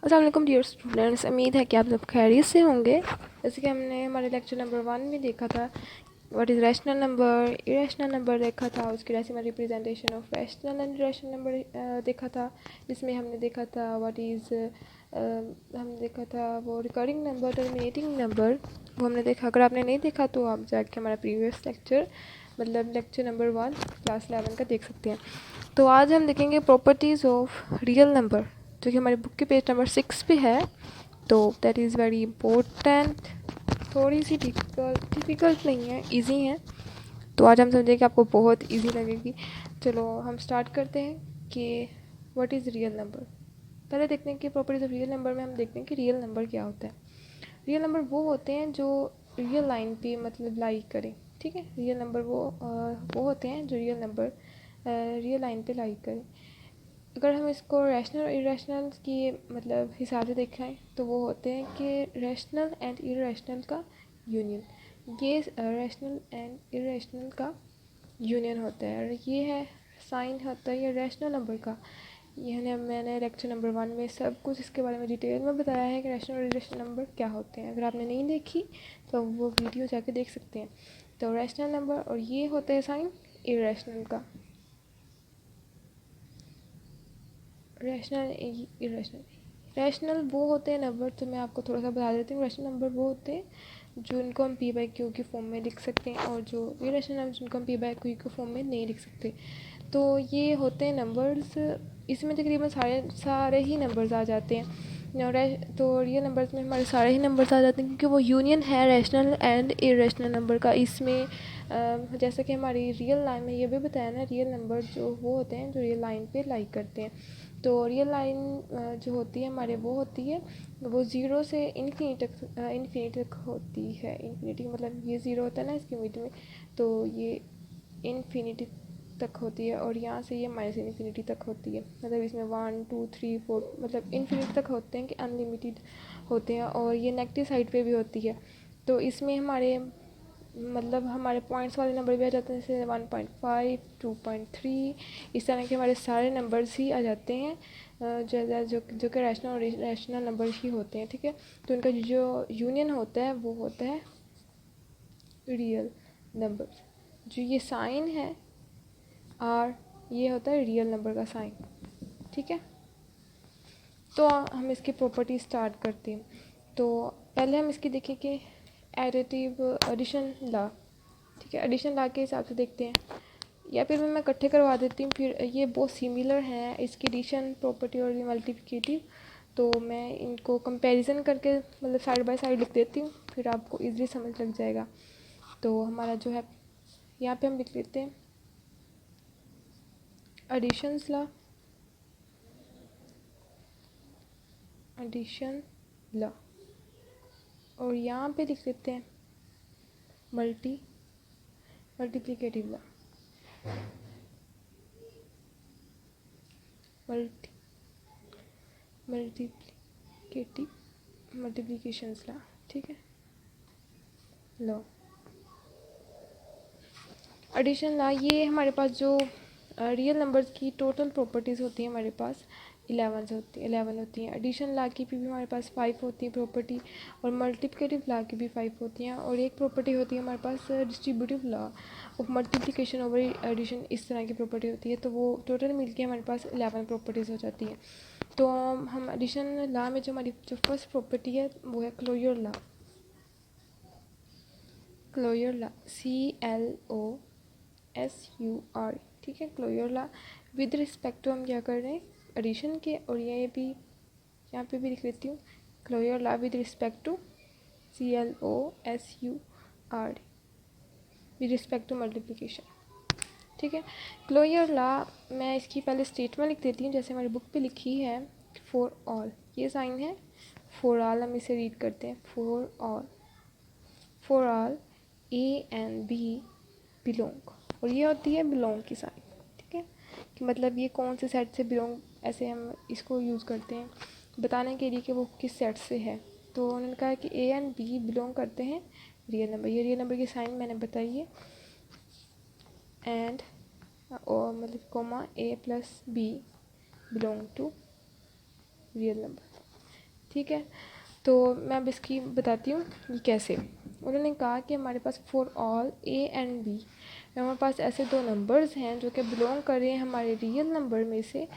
अस्सलाम वालेकुम dear students, उम्मीद है कि आप सब खैरियत से होंगे। जैसे कि हमने हमारे लेक्चर नंबर 1 में देखा था what is rational number, irrational number देखा था, उसकी decimal representation of rational and irrational number देखा था, जिसमें हमने देखा था व्हाट इज़ हमने देखा था वो रिकरिंग नंबर, टर्मिनेटिंग नंबर, वो हमने देखा। अगर आपने नहीं देखा तो आप जाके हमारा प्रीवियस लेक्चर मतलब लेक्चर नंबर 1 क्लास 11 का देख सकते हैं। तो आज हम देखेंगे प्रॉपर्टीज़ ऑफ रियल नंबर, जो कि हमारी बुक के पेज नंबर 6 पे है। तो दैट इज़ वेरी इम्पोर्टेंट, थोड़ी सी डिफ़िकल्ट नहीं है, इजी है। तो आज हम समझेंगे कि आपको बहुत इजी लगेगी। चलो हम स्टार्ट करते हैं कि व्हाट इज़ रियल नंबर। पहले देखते हैं कि प्रॉपर्टीज़ ऑफ रियल नंबर में हम देखते हैं कि रियल नंबर क्या होता है। रियल नंबर वो होते हैं जो रियल लाइन पे मतलब लाई करें, ठीक है। रियल नंबर वो होते हैं जो रियल लाइन पे लाई करें। अगर हम इसको रैशनल और इरेशनल की मतलब हिसाब से देखें तो वो होते हैं कि रैशनल एंड इरेशनल का यूनियन, ये रैशनल एंड इरेशनल का यूनियन होता है। और ये है साइन होता है ये रैशनल नंबर का। ये मैंने लेक्चर नंबर 1 में सब कुछ इसके बारे में डिटेल में बताया है कि रैशनल और इरेशनल नंबर क्या होते हैं। अगर आपने नहीं देखी तो वो वीडियो जाके देख सकते हैं। तो रैशनल नंबर और ये होता है साइन इरेशनल का। रैशनल इरेशनल, रैशनल वो होते हैं नंबर, तो मैं आपको थोड़ा सा बता देती हूँ। रैशनल नंबर वो होते हैं जो इनको हम पी बाई क्यू की फॉर्म में लिख सकते हैं, और जो इरेशनल नंबर जिनको हम पी बाई क्यू की फॉर्म में नहीं लिख सकते। तो ये होते हैं नंबर्स, इसमें तकरीबन सारे सारे ही नंबर्स आ जाते हैं। तो रियल नंबर्स में हमारे सारे ही नंबर्स आ जाते हैं क्योंकि वो यूनियन है रैशनल एंड इरेशनल नंबर का। इसमें जैसा कि हमारी रियल लाइन में ये भी बताया ना, रियल नंबर जो वो होते हैं जो रियल लाइन पे लाइक करते हैं। तो रियल लाइन जो होती है हमारे वो होती है वो ज़ीरो से इन्फिनिटी तक होती है। इन्फिनिटी मतलब ये ज़ीरो होता है ना इसके मिड में, तो ये इन्फिनिटी तक होती है, और यहाँ से ये माइनस इन्फिनिटी तक होती है। मतलब इसमें 1 2 3 4 मतलब इन्फिनिटी तक होते हैं कि अनलिमिटेड होते हैं, और ये नेगेटिव साइड पे भी होती है। तो इसमें हमारे मतलब हमारे पॉइंट्स वाले नंबर भी आ जाते हैं, जैसे 1.5 2.3, इस तरह के हमारे सारे नंबर्स ही आ जाते हैं जो कि रैशनल और इरेशनल नंबर ही होते हैं, ठीक है। तो इनका जो यूनियन होता है वो होता है रियल नंबर। जो ये साइन है आर, ये होता है रियल नंबर का साइन, ठीक है। तो हम इसकी प्रॉपर्टी स्टार्ट करते हैं। तो पहले हम इसकी देखें कि एडिटिव एडिशन ला, ठीक है। एडिशन ला के हिसाब से देखते हैं, या फिर मैं इकट्ठे करवा देती हूँ। फिर ये बहुत सिमिलर हैं इसकी एडिशन प्रॉपर्टी और मल्टीप्लिकेटिव, तो मैं इनको कंपैरिजन करके मतलब साइड बाय साइड लिख देती हूँ, फिर आपको इजीली समझ लग जाएगा। तो हमारा जो है यहाँ पे हम लिख लेते हैं एडिशंस ला, एडिशन ला, और यहाँ पे लिख लेते हैं मल्टीप्लिकेटिव ला, मल्टीप्लिकेशंस ला, ठीक है। लो एडिशन ला, ये हमारे पास जो रियल नंबर्स की टोटल प्रॉपर्टीज़ होती हैं हमारे पास 11 होती हैं। एडिशन ला की भी हमारे पास 5 होती है प्रॉपर्टी, और मल्टीप्लिकेटिव ला की भी 5 होती हैं। और एक प्रॉपर्टी होती है हमारे पास distributive law of multiplication over addition, इस तरह की प्रॉपर्टी होती है। तो वो टोटल मिलके हमारे पास 11 प्रॉपर्टीज़ हो जाती हैं। तो हम एडिशन ला में जो हमारी जो फर्स्ट प्रॉपर्टी है वो है closure law. Closure law CLOSUR, ठीक है। Closure law with respect to हम क्या कर रहे हैं एडिशन के, और ये भी यहाँ पे भी लिख लेती हूँ closure law with respect to CLOSUR with respect to multiplication, ठीक है। क्लोजर ला मैं इसकी पहले स्टेटमेंट लिख देती हूँ जैसे हमारी बुक पे लिखी है फॉर ऑल, ये साइन है फॉर ऑल, हम इसे रीड करते हैं for all A and B belong, और ये होती है बिलोंग की साइन, ठीक है। कि मतलब ये कौन से सेट से बिलोंग, ऐसे हम इसको यूज़ करते हैं बताने के लिए कि वो किस सेट से है। तो उन्होंने कहा कि A and B बिलोंग करते हैं रियल नंबर, ये रियल नंबर की साइन मैंने बताई है। एंड और मतलब comma A + B belong to real number. ठीक है, तो मैं अब इसकी बताती हूँ कि कैसे। उन्होंने कहा कि हमारे पास for all A and B, हमारे पास ऐसे दो नंबर्स हैं जो कि बिलोंग कर रहे हैं हमारे रियल नंबर में से।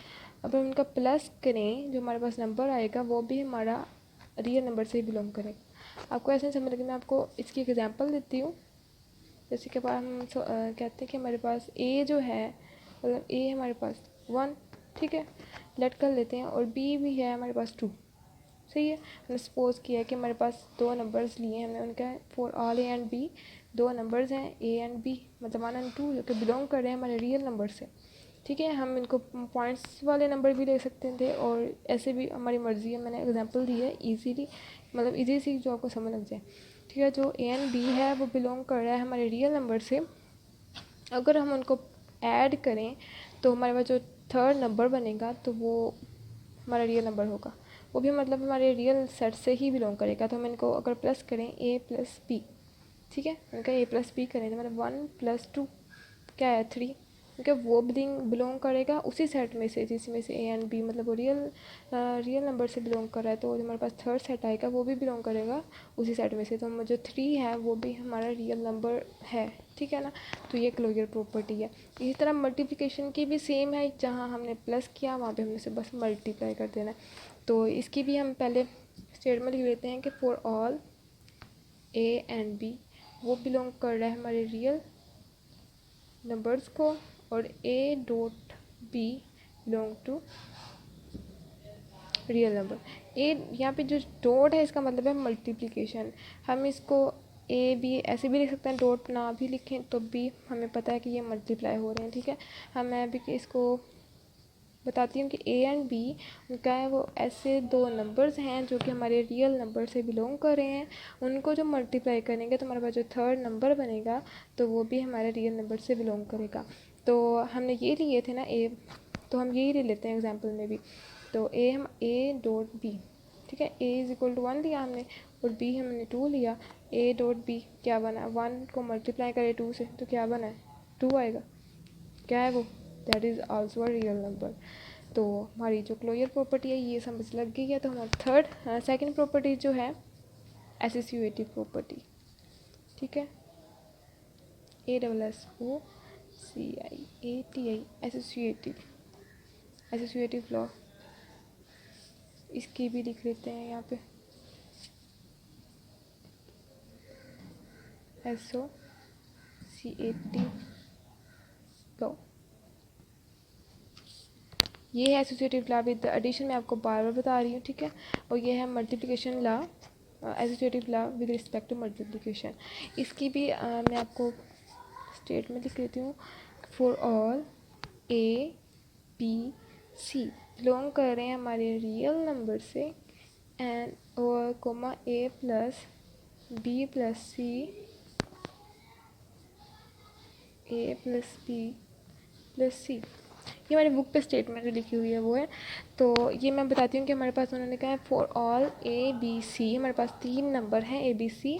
अब हम उनका प्लस करें, जो हमारे पास नंबर आएगा वो भी हमारा रियल नंबर से ही बिलोंग करेगा। आपको ऐसे समझ लगे, मैं आपको इसकी एक एग्जांपल देती हूँ। जैसे कि हम कहते हैं कि हमारे पास ए जो है, मतलब ए हमारे पास 1, ठीक है, लेट कर लेते हैं, और बी भी है हमारे पास 2, सही है। हमने सपोज किया है कि हमारे पास दो नंबर्स लिए हैं हमने, उनका for all A and B दो नंबर्स हैं ए एंड बी, मतलब 1 and 2, जो कि बिलोंग कर रहे हैं हमारे रियल नंबर से, ठीक है। हम इनको पॉइंट्स वाले नंबर भी ले सकते थे और ऐसे भी हमारी मर्ज़ी है। मैंने एग्जांपल दी है इजीली, मतलब इजी सी जो आपको समझ लग जाए, ठीक है। जो ए एंड बी है वो बिलोंग कर रहा है हमारे रियल नंबर से। अगर हम उनको ऐड करें तो हमारे पास जो थर्ड नंबर बनेगा तो वो हमारा रियल नंबर होगा, वो भी मतलब हमारे रियल सेट से ही बिलोंग करेगा। तो हम इनको अगर प्लस करें ए प्लस बी, ठीक है, उनका ए प्लस बी करें तो मतलब 1 + 2 क्या है 3, क्योंकि वो बिलोंग करेगा उसी सेट में से जिसमें से ए एंड बी, मतलब वो रियल नंबर से बिलोंग कर रहा है। तो जो हमारे पास थर्ड सेट आएगा वो भी बिलोंग करेगा उसी सेट में से। तो जो 3 है वो भी हमारा रियल नंबर है, ठीक है ना। तो ये क्लोजर प्रॉपर्टी है। इसी तरह मल्टीप्लिकेशन की भी सेम है, जहाँ हमने प्लस किया वहाँ पे हमने से बस मल्टीप्लाई कर देना है। तो इसकी भी हम पहले स्टेटमेंट लिख लेते हैं कि for all A and B, वो बिलोंग कर रहा है हमारे रियल नंबर्स को, और A dot B belong to real number. A यहाँ पे जो डॉट है इसका मतलब है मल्टीप्लिकेशन। हम इसको ए बी ऐसे भी लिख सकते हैं, डॉट ना भी लिखें तो भी हमें पता है कि ये मल्टीप्लाई हो रहे हैं, ठीक है। मैं अभी इसको बताती हूँ कि ए एंड बी उनका है, वो ऐसे दो नंबर्स हैं जो कि हमारे रियल नंबर से बिलोंग कर रहे हैं। उनको जो मल्टीप्लाई करेंगे तो हमारे पास जो थर्ड नंबर बनेगा तो वो भी हमारे रियल नंबर से बिलोंग करेगा। तो हमने ये लिए थे ना ए, तो हम यही ले लेते हैं एग्जाम्पल में भी। तो हम ए डॉट बी, ठीक है, ए इज़ इक्वल टू 1 लिया हमने और बी हमने 2 लिया। ए डॉट बी क्या बना, 1 को मल्टीप्लाई करें 2 से तो क्या बना है 2 आएगा, क्या है वो, that is also a real number. तो हमारी जो क्लोजर प्रॉपर्टी है ये समझ लग गई है। तो हमारी सेकंड प्रॉपर्टी जो है एसोसिएटिव प्रॉपर्टी, ठीक है, ASSOCIATI, एसोसिएटिव लॉ। इसकी भी लिख लेते हैं यहाँ पे, एसोसिएटिव लॉ। ये है एसोसिएटिव लॉ विद एडिशन, मैं आपको बार बार बता रही हूँ, ठीक है। और ये है multiplication law, associative law with respect to multiplication. इसकी भी मैं आपको स्टेटमेंट लिख लेती हूँ। For all A B C belong कर रहे हैं हमारे रियल नंबर से, एंड और comma A plus B plus C, A plus B plus C, ये हमारी बुक पे स्टेटमेंट जो लिखी हुई है वो है। तो ये मैं बताती हूँ कि हमारे पास उन्होंने कहा है for all A B C, हमारे पास 3 नंबर हैं ए बी सी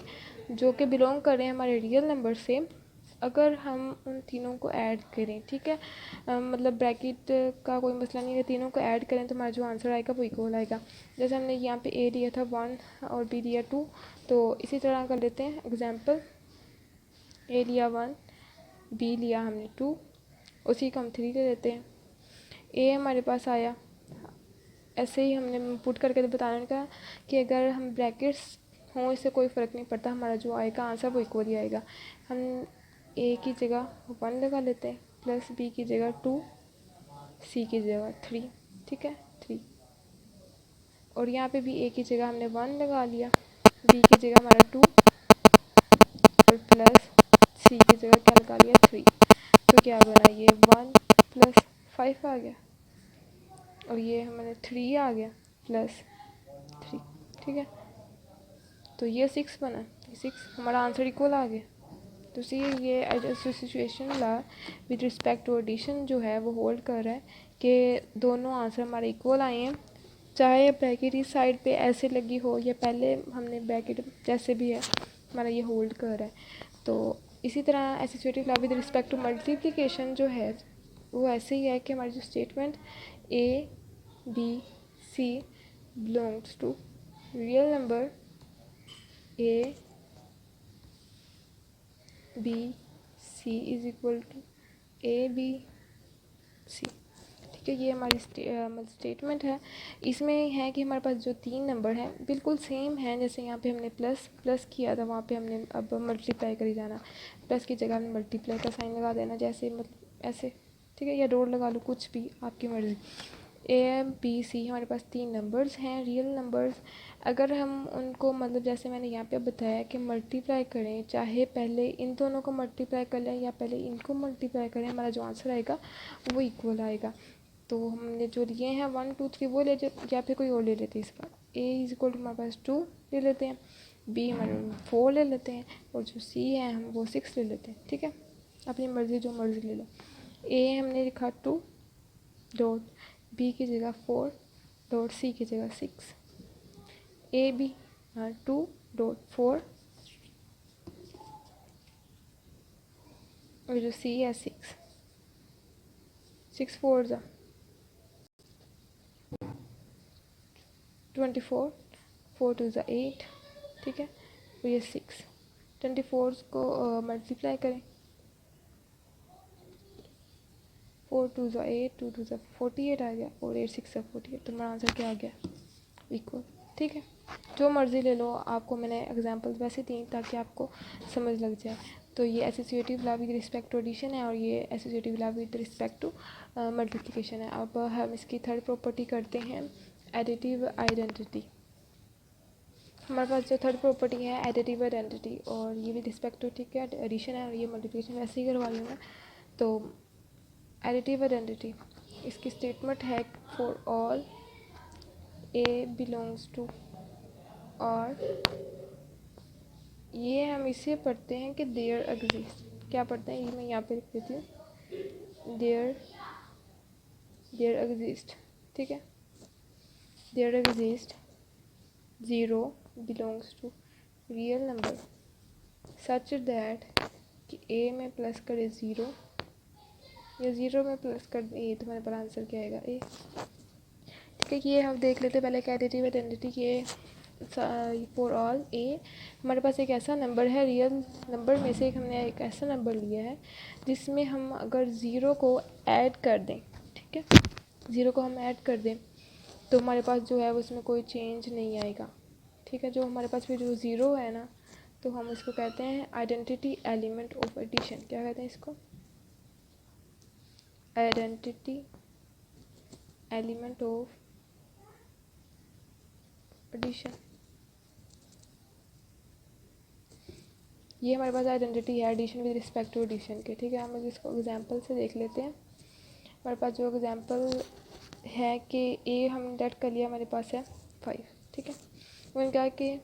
जो कि बिलोंग कर रहे हैं हमारे रियल नंबर से। अगर हम उन तीनों को ऐड करें, ठीक है, मतलब ब्रैकेट का कोई मसला नहीं है, तीनों को ऐड करें तो हमारा जो आंसर आएगा वो इक्वल आएगा। जैसे हमने यहाँ पे ए लिया था 1 और बी लिया 2, तो इसी तरह कर लेते हैं एग्जांपल। ए लिया 1, बी लिया हमने 2, उसी को हम 3 ले लेते हैं। ए हमारे पास आया, ऐसे ही हमने पुट करके तो बताने का कि अगर हम ब्रैकेट्स हों इससे कोई फ़र्क नहीं पड़ता, हमारा जो आएगा आंसर वो इक्वल ही आएगा। हम ए की जगह 1 लगा लेते हैं, प्लस बी की जगह 2, सी की जगह 3, ठीक है 3। और यहाँ पे भी ए की जगह हमने 1 लगा लिया, बी की जगह हमारा 2 और प्लस सी की जगह क्या लगा लिया 3। तो क्या बना, ये 1 + 5 आ गया और ये हमारे 3 आ गया प्लस 3, ठीक है। तो ये 6 बना, ये 6 हमारा आंसर इक्वल आ गया। तो सी ये association law with respect to addition जो है वो होल्ड कर रहा है कि दोनों आंसर हमारे इक्वल आए हैं, चाहे ब्रैकेट इस साइड पे ऐसे लगी हो या पहले हमने ब्रैकेट जैसे भी है, हमारा ये होल्ड कर रहा है। तो इसी तरह associative law with respect to multiplication जो है वो ऐसे ही है कि हमारी जो statement A B C belongs to real number A B C is equal to A B C. ठीक है, ये हमारी स्टेटमेंट है। इसमें है कि हमारे पास जो 3 नंबर हैं बिल्कुल सेम हैं, जैसे यहाँ पे हमने प्लस प्लस किया था, वहाँ पे हमने अब मल्टीप्लाई करी जाना, प्लस की जगह हमने मल्टीप्लाई का साइन लगा देना, जैसे मतलब ऐसे। ठीक है, या डॉट लगा लो, कुछ भी आपकी मर्ज़ी। ए बी सी हमारे पास 3 नंबर्स हैं, रियल नंबर्स। अगर हम उनको मतलब जैसे मैंने यहाँ पे बताया कि मल्टीप्लाई करें, चाहे पहले इन दोनों को मल्टीप्लाई कर लें या पहले इनको मल्टीप्लाई करें, हमारा जो आंसर आएगा वो इक्वल आएगा। तो हमने जो लिए हैं 1 2 3 वो ले या फिर कोई और ले लेते हैं। इस बार ए इज इक्वल टू हमारे पास 2 ले लेते हैं, बी हमारे 4 ले लेते हैं, और जो सी है हम वो 6 ले लेते हैं। ठीक है, अपनी मर्ज़ी, जो मर्ज़ी ले लो। ए हमने लिखा 2 डॉट, बी की जगह 4 डॉट, सी की जगह 6। ए बी 2 डॉट 4 और जो सी है 6 6 4 जा 24, 4 2 ज़ा 8। ठीक है, और ये 6। 24 को मल्टीप्लाई करें, 4 2 ज़ा 8, 2 2 ज़ा 48 आ गया, और 8 6 ज़ा 48। तो हमारा आंसर क्या आ गया? इक्वल। ठीक है, जो मर्ज़ी ले लो, आपको मैंने एग्जांपल्स वैसे दी ताकि आपको समझ लग जाए। तो ये associative law with respect to addition है, और ये associative law with respect to multiplication है। अब हम इसकी थर्ड प्रॉपर्टी करते हैं, एडिटिव आइडेंटिटी। हमारे पास जो थर्ड प्रॉपर्टी है एडिटिव आइडेंटिटी, और ये भी रिस्पेक्ट टू, ठीक है, एडिशन है, और ये मल्टीप्लिकेशन वैसे ही करवा लूँगा। तो एडिटिव आइडेंटिटी, इसकी स्टेटमेंट है for all A belongs to, और ये हम इसे पढ़ते हैं कि देयर एग्जिस्ट। क्या पढ़ते हैं, ये मैं यहाँ पे लिख देती हूँ, देयर एग्जिस्ट। ठीक है, there exist 0 belongs to real number such that कि ए में प्लस करे 0 या 0 में प्लस कर दे ए, तो हमारे पास आंसर क्या आएगा? ए। ठीक है, ये हम देख लेते हैं पहले एडिटिव आइडेंटिटी के फॉर ऑल ए। हमारे पास एक ऐसा नंबर है, रियल नंबर में से हमने एक ऐसा नंबर लिया है जिसमें हम अगर 0 को ऐड कर दें, ठीक है, 0 को हम ऐड कर दें, तो हमारे पास जो है उसमें कोई चेंज नहीं आएगा। ठीक है, जो हमारे पास फिर जो 0 है ना, तो हम इसको कहते हैं आइडेंटिटी एलिमेंट ऑफ एडिशन। क्या कहते हैं इसको? Identity element of addition. ये हमारे पास आइडेंटिटी है addition with respect to addition के। ठीक है, हम इसको एग्जांपल से देख लेते हैं। हमारे पास जो एग्जांपल है कि ए हम डेट कर लिया, हमारे पास है 5। ठीक है, मैंने कहा कि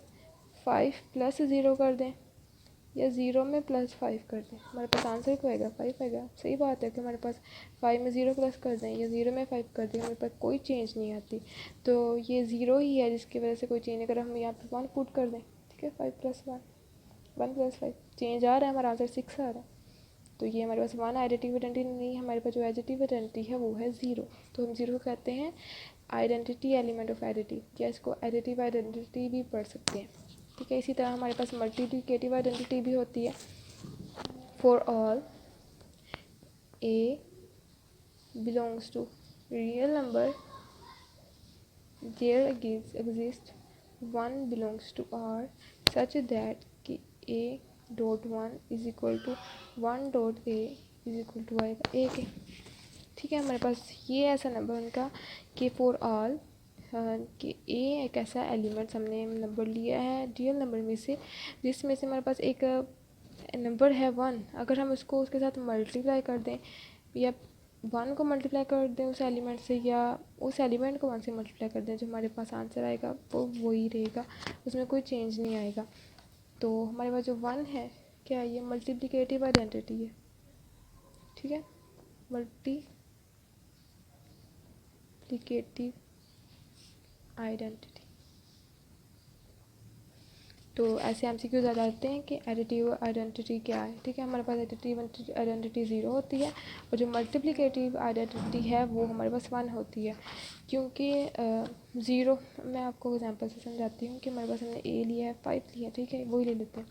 5 प्लस 0 कर दें या 0 में प्लस 5 कर दें, हमारे पास आंसर क्या आएगा? 5 आएगा। सही बात है कि हमारे पास 5 में 0 प्लस कर दें या 0 में 5 कर दें, हमारे पास कोई चेंज नहीं आती। तो ये 0 ही है जिसकी वजह से कोई चेंज, अगर हम यहाँ पे 1 पुट कर दें, ठीक है, 5 + 1 1 + 5 चेंज आ रहा है, हमारा आंसर 6 आ रहा है। तो ये हमारे पास 1 एडिटिव आइडेंटिटी नहीं है, हमारे पास जो एडिटिव आइडेंटिटी है वो है 0। तो हम 0 को कहते हैं आइडेंटिटी एलिमेंट ऑफ एडिटिव, या इसको एडिटिव आइडेंटिटी भी पढ़ सकते हैं। ठीक है, इसी तरह हमारे पास मल्टीप्लिकेटिव आइडेंटिटी भी होती है। For all A belongs to real number there exist 1 belongs to R such that कि A dot 1 is equal to 1 dot A is equal to आएगा ए के। ठीक है, हमारे पास ये ऐसा नंबर उनका कि फॉर ऑल कि ए एक ऐसा एलिमेंट हमने नंबर लिया है रियल नंबर में से, जिसमें से हमारे पास एक नंबर है 1। अगर हम उसको उसके साथ मल्टीप्लाई कर दें, या 1 को मल्टीप्लाई कर दें उस एलिमेंट से, या उस एलिमेंट को 1 से मल्टीप्लाई कर दें, जो हमारे पास आंसर आएगा वो वही रहेगा, उसमें कोई चेंज नहीं आएगा। तो हमारे पास जो 1 है, क्या है? ये मल्टीप्लिकेटिव आइडेंटिटी है। ठीक है, मल्टीप्लिकेटिव आइडेंटिटी। तो ऐसे MCQs आ जाते हैं कि एडिटिव आइडेंटिटी क्या है, ठीक है। हमारे पास एडिटिव आइडेंटिटी 0 होती है और जो मल्टीप्लिकेटिव आइडेंटिटी है वो हमारे पास 1 होती है, क्योंकि 0, मैं आपको एग्जांपल से समझाती हूँ कि हमारे पास हमने A लिया है, 5 लिया है, ठीक है, वही ले लेते हैं।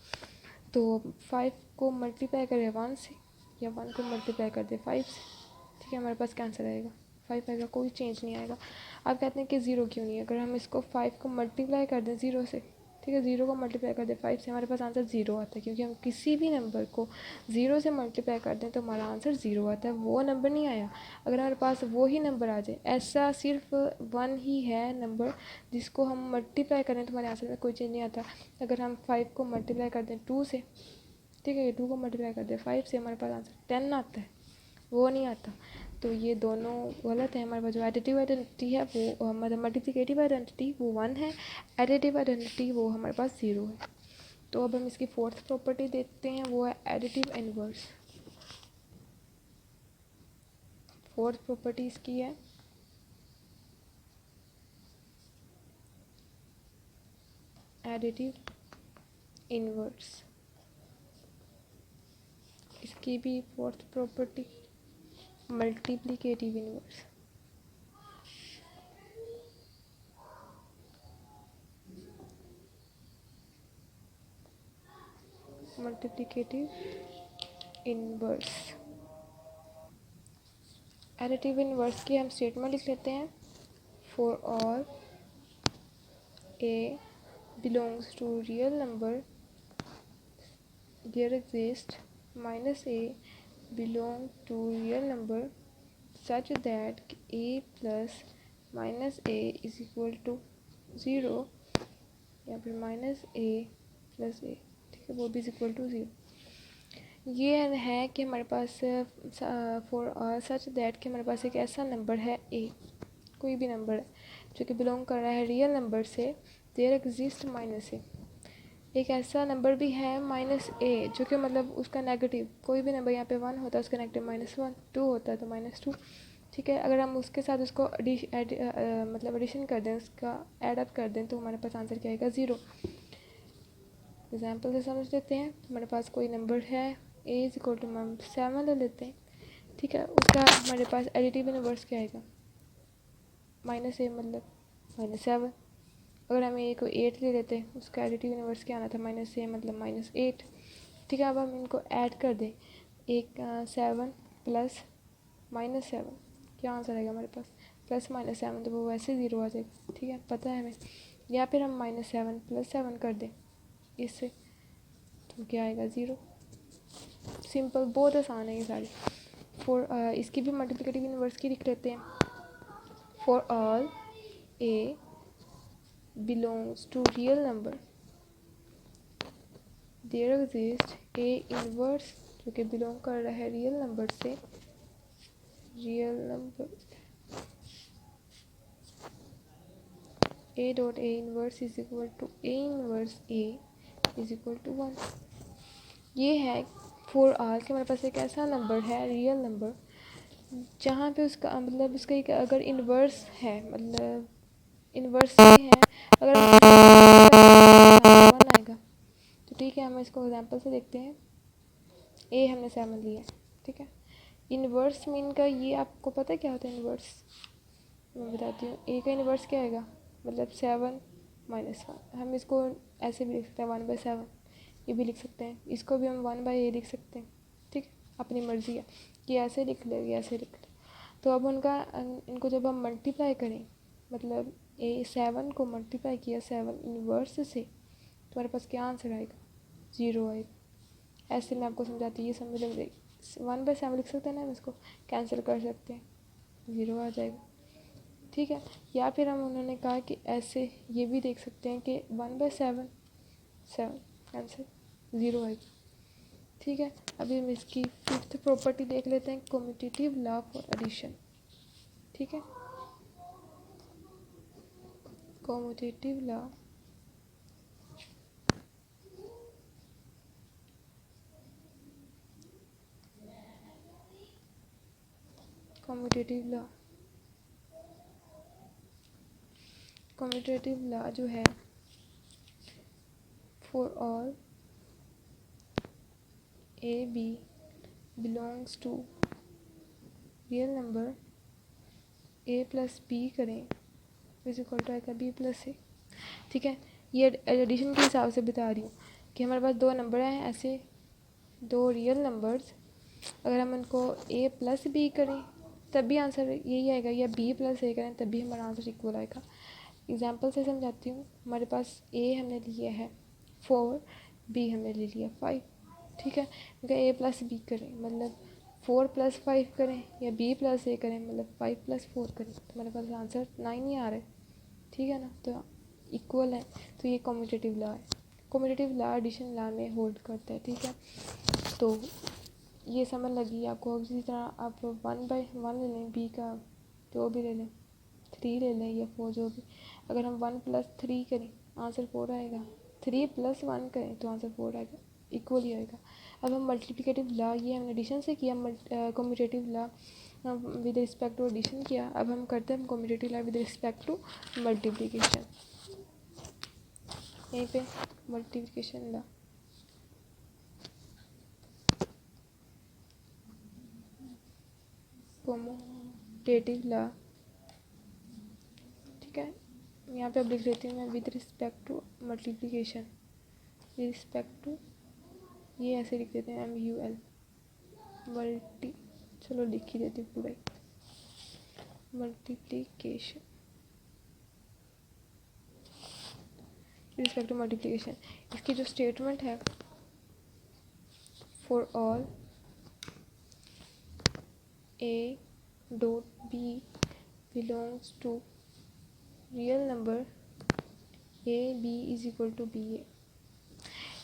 तो 5 को मल्टीप्लाई करें 1 से या 1 को मल्टीप्लाई कर दे 5 से, ठीक है, हमारे पास क्या आंसर आएगा, 5 आएगा, कोई चेंज नहीं आएगा। आप कहते हैं कि 0 क्यों नहीं है, अगर हम इसको 5 को मल्टीप्लाई कर दें 0 से, ठीक है, 0 को मल्टीप्लाई कर दें 5 से, हमारे पास आंसर 0 आता है, क्योंकि हम किसी भी नंबर को 0 से मल्टीप्लाई कर दें तो हमारा आंसर 0 आता है, वो नंबर नहीं आया। अगर हमारे पास वो ही नंबर आ जाए, ऐसा सिर्फ 1 ही है नंबर जिसको हम मल्टीप्लाई करें तो हमारे आंसर में कोई चेंज नहीं आता। अगर हम 5 को मल्टीप्लाई कर दें 2 से, ठीक है, 2 को मल्टीप्लाई कर दें 5 से, हमारे पास आंसर 10 आता है, वो नहीं आता। तो ये दोनों गलत है। हमारे पास जो एडिटिव आइडेंटिटी है वो मतलब मल्टीप्लिकेटिव आइडेंटिटी वो 1 है, एडिटिव आइडेंटिटी वो हमारे पास 0 है। तो अब हम इसकी फोर्थ प्रॉपर्टी देखते हैं, वो है एडिटिव इनवर्स। फोर्थ प्रॉपर्टी इसकी है एडिटिव इनवर्स। इसकी भी fourth property multiplicative inverse. Multiplicative inverse, additive inverse की हम स्टेटमेंट लिख लेते हैं। For all a belongs to real number, there exists minus a belong to real number such that a plus minus a is equal to 0, या फिर minus a plus a, ठीक है, वो भी इज इक्वल टू 0। ये है कि हमारे पास फॉर सच दैट कि हमारे पास एक ऐसा नंबर है a, कोई भी नंबर है जो कि बिलोंग कर रहा है रियल नंबर से, देयर एग्जिस्ट माइनस ए, एक ऐसा नंबर भी है माइनस ए जो कि मतलब उसका नेगेटिव, कोई भी नंबर यहाँ पे 1 होता है उसका नेगेटिव -1, 2 होता है तो -2, ठीक है। अगर हम उसके साथ उसको मतलब एडिशन कर दें, उसका ऐड अप कर दें तो हमारे पास आंसर क्या आएगा, 0। एग्जाम्पल से समझ लेते हैं। हमारे पास कोई नंबर है a इज इक्वल टू 7 ले लेते हैं, ठीक है, उसका हमारे पास एडिटिव इनवर्स क्या आएगा, -a मतलब -7। अगर हम ए को 8 ले लेते हैं, उसका एडिटिव इनवर्स क्या आना था, -a मतलब -8, ठीक है। अब हम इनको ऐड कर दें, एक 7 प्लस -7, क्या आंसर आएगा हमारे पास, प्लस -7, तो वो वैसे 0 आ जाएगा, ठीक है, पता है हमें। या फिर हम -7 प्लस 7 कर दें इससे, तो क्या आएगा, 0। सिंपल, बहुत आसान है ये सारी। फॉर इसकी भी मल्टीप्लिकेटिव इनवर्स की लिख लेते हैं। For all A belongs to real number, there exists a inverse जो कि बिलोंग कर रहा है रियल नंबर से, real number a dot a inverse is equal to a inverse a is equal to 1। ये है फॉर आर कि हमारे पास एक ऐसा नंबर है रियल नंबर जहाँ पे उसका मतलब उसका एक अगर इनवर्स है, मतलब इनवर्स है, अगर वन आएगा, तो ठीक है, हम इसको एग्जांपल से देखते हैं। ए हमने 7 लिया, ठीक है। इनवर्स मीन का ये आपको पता है क्या होता है इनवर्स, मैं बताती हूँ। ए का इनवर्स क्या आएगा, मतलब 7 -1, हम इसको ऐसे भी लिख सकते हैं 1/7, ये भी लिख सकते हैं, इसको भी हम 1/a लिख सकते हैं, ठीक है, अपनी मर्ज़ी है कि ऐसे लिख ले या ऐसे लिख ले। तो अब इनको जब हम मल्टीप्लाई करें, मतलब A7 को मल्टीप्लाई किया 7 इनवर्स से, तो हमारे पास क्या आंसर आएगा, 0 आएगा। ऐसे मैं आपको समझाती हूँ, ये समझ लग जाएगी। 1/7 लिख सकते हैं ना, हम इसको कैंसिल कर सकते हैं, 0 आ जाएगा, ठीक है। या फिर हम उन्होंने कहा कि ऐसे ये भी देख सकते हैं कि 1/7 आंसर 0 आएगा, ठीक है। अभी हम इसकी फिफ्थ प्रॉपर्टी देख लेते हैं, कम्यूटेटिव लॉ फॉर एडिशन, ठीक है। कम्यूटेटिव लॉ कम्यूटेटिव लॉ जो है for all A B belongs to real number A plus B करें इज इक्वल टू आएगा बी प्लस ए। ठीक है, ये एडिशन के हिसाब से बता रही हूँ कि हमारे पास दो नंबर हैं ऐसे, दो रियल नंबर्स, अगर हम उनको ए प्लस बी करें तब भी आंसर यही आएगा, या बी प्लस ए करें तब भी हमारा आंसर इक्वल आएगा। एग्जांपल से समझाती हूँ। हमारे पास ए हमने लिया है 4, बी हमने ले लिया 5। ठीक है, अगर ए प्लस बी करें मतलब 4 + 5 करें, या बी प्लस ए करें मतलब 5 + 4 करें, तो हमारे पास आंसर 9 ही आ रहा है। ठीक है ना, तो इक्वल है। तो ये कम्यूटेटिव लॉ है। कम्यूटेटिव लॉ एडिशन लॉ में होल्ड करता है। ठीक है, तो ये समझ लगी आपको। इसी तरह आप 1/1 ले लें, बी का जो भी ले लें, 3 ले लें या 4 जो भी। अगर हम 1 + 3 करें आंसर 4 आएगा, 3 + 1 करें तो आंसर 4 आएगा, इक्वल ही आएगा। अब हम मल्टीप्लिकेटिव लॉ, ये हमने एडिशन से किया, commutative law with respect to addition किया। अब हम करते हैं commutative law with respect to multiplication. यहीं पे मल्टीप्लिकेशन लॉ, कम्यूटेटिव लॉ। ठीक है, यहाँ पे अब लिख लेती हूँ मैं with respect to multiplication, with respect to, ये ऐसे लिख देते हैं MUL मल्टी, चलो लिख ही देती हूँ पूरा multiplication, with respect to multiplication. इसकी जो स्टेटमेंट है, for all A dot B belongs to real number AB is equal to BA।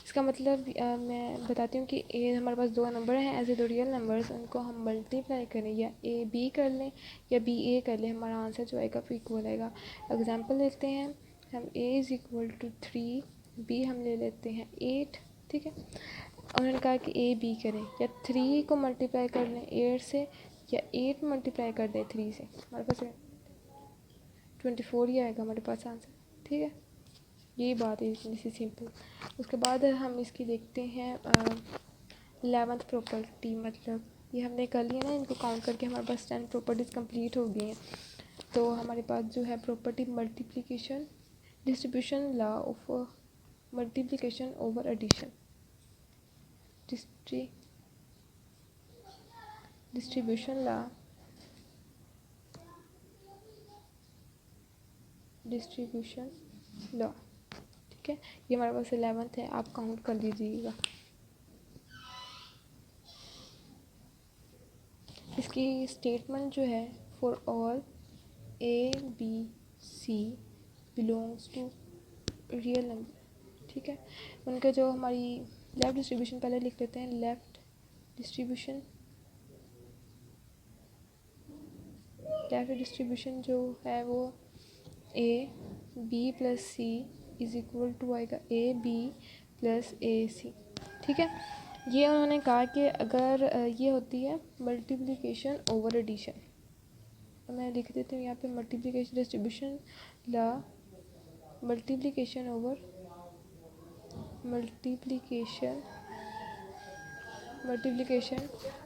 इसका मतलब मैं बताती हूँ कि ए हमारे पास दो नंबर हैं ऐसे, दो रियल नंबर्स, उनको हम मल्टीप्लाई करें या AB कर लें या BA कर लें, हमारा आंसर जो आएगा वो इक्वल आएगा। एग्जांपल लेते हैं हम, A is equal to 3, B हम ले लेते हैं 8। ठीक है, उन्होंने कहा कि AB करें, या 3 को मल्टीप्लाई कर लें 8 से, या 8 मल्टीप्लाई कर दें 3 से, हमारे पास 24 ही आएगा हमारे पास आंसर। ठीक है, यही बात है, इतनी सी सिंपल। उसके बाद हम इसकी देखते हैं 11th प्रॉपर्टी, मतलब ये हमने कर लिया ना, इनको काउंट करके हमारे पास 10 प्रॉपर्टीज़ कंप्लीट हो गई हैं। तो हमारे पास जो है property multiplication, distribution law of multiplication over addition, distribution law, distribution law. ठीक है, ये हमारे पास 11th है, आप काउंट कर लीजिएगा। इसकी स्टेटमेंट जो है, for all ABC belongs to real number. ठीक है, उनका जो हमारी लेफ़्ट डिस्ट्रीब्यूशन पहले लिख लेते हैं। लेफ़्ट डिस्ट्रीब्यूशन जो है वो AB + C is equal to आएगा AB + AC। ठीक है, ये उन्होंने कहा कि अगर ये होती है मल्टीप्लिकेशन ओवर एडिशन, मैं लिख देती हूँ यहाँ पे multiplication distribution law, multiplication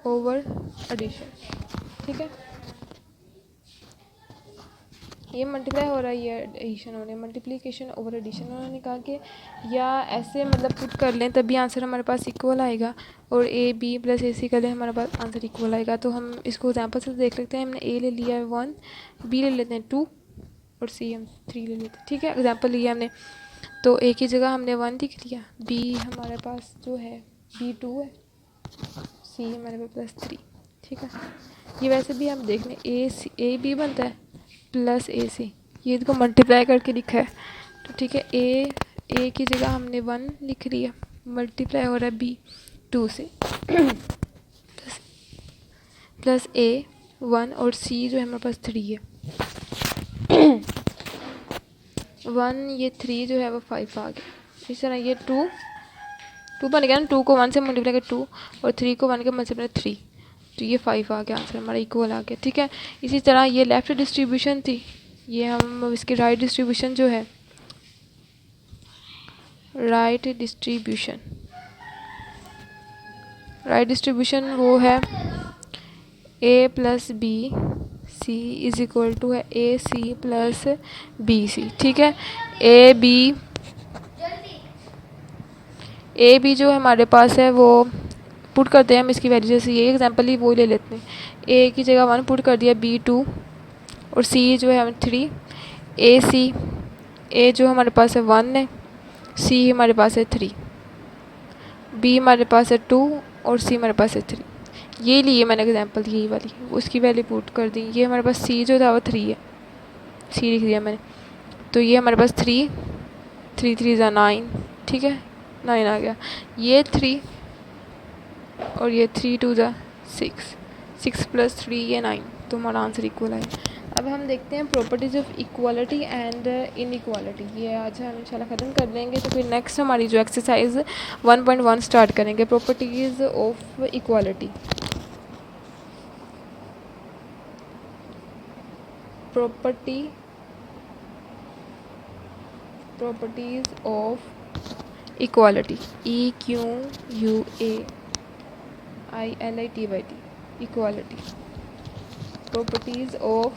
over addition. ठीक है, ये मल्टीप्लाई हो रहा है, ये एडिशन हो रहा है, मल्टीप्लिकेशन ओवर एडिशन। उन्होंने कहा कि या ऐसे मतलब पुट कर लें तभी आंसर हमारे पास इक्वल आएगा, और AB + AC कर लें हमारे पास आंसर इक्वल आएगा। तो हम इसको एग्जांपल से देख लेते हैं। हमने A ले लिया है 1, B ले लेते हैं 2, और C हम 3 ले लेते हैं। ठीक है, एग्जांपल लिया हमने, तो A की जगह हमने 1 लिख लिया, B हमारे पास जो है B 2 है, C हमारे पास +3। ठीक है, ये वैसे भी हम देख लें AB बनता है +AC, ये इसको मल्टीप्लाई करके लिखा है। तो ठीक है, A की जगह हमने 1 लिख लिया, मल्टीप्लाई हो रहा है B 2 से प्लस A 1, और C जो है हमारे पास 3 है 1, ये 3 जो है वो 5 आ गया। इस तरह ये 2 बन गया ना, 2 को 1 से मल्टीप्लाई कर 2, और 3 को 1 के मल्टीप्लाई 3, तो ये 5 आ गया आंसर हमारा, इक्वल आ गया। ठीक है, इसी तरह ये लेफ़्ट डिस्ट्रीब्यूशन थी, ये हम इसकी राइट डिस्ट्रीब्यूशन जो है राइट डिस्ट्रीब्यूशन वो है A plus B C is equal to है A C plus B C. ठीक है, ए बी जो हमारे पास है वो पुट करते हैं हम इसकी वैल्यू, जैसे ये एग्जांपल ही वो ले लेते हैं। ए की जगह 1 पुट कर दिया, बी 2 और सी जो है हमें 3। ए सी, ए जो हमारे पास है 1 है, सी हमारे पास है 3, बी हमारे पास है 2 और सी हमारे पास है 3। ये लिए मैंने एग्जांपल, यही वाली उसकी वैल्यू पुट कर दी। ये हमारे पास सी जो था वो 3 है, सी लिख दिया मैंने। तो ये हमारे पास 3 3 3 ज़ा 9, ठीक है 9 आ गया। ये 3 और ये 3 2 ज़ा 6, 6 प्लस 3 ये 9, तो हमारा आंसर इक्वल है। अब हम देखते हैं properties of equality and inequality. ये आज हम इंशाल्लाह ख़त्म कर लेंगे, तो फिर नेक्स्ट हमारी जो एक्सरसाइज 1.1 स्टार्ट करेंगे, properties of equality. Properties of equality, EQUAILITY, equality, properties of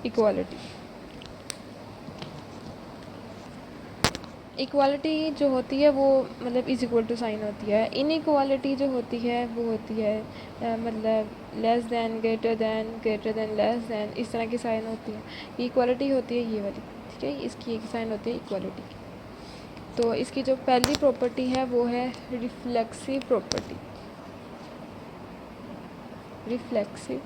equality. Equality जो होती है वो मतलब इज़ इक्वल टू साइन होती है। इनइक्वालिटी जो होती है वो होती है मतलब less than, greater than, less then, इस तरह की साइन होती है। इक्वालिटी होती है ये वाली, ठीक है, इसकी एक साइन होती है इक्वालिटी की। तो इसकी जो पहली प्रॉपर्टी है वो है reflexive property. Reflexive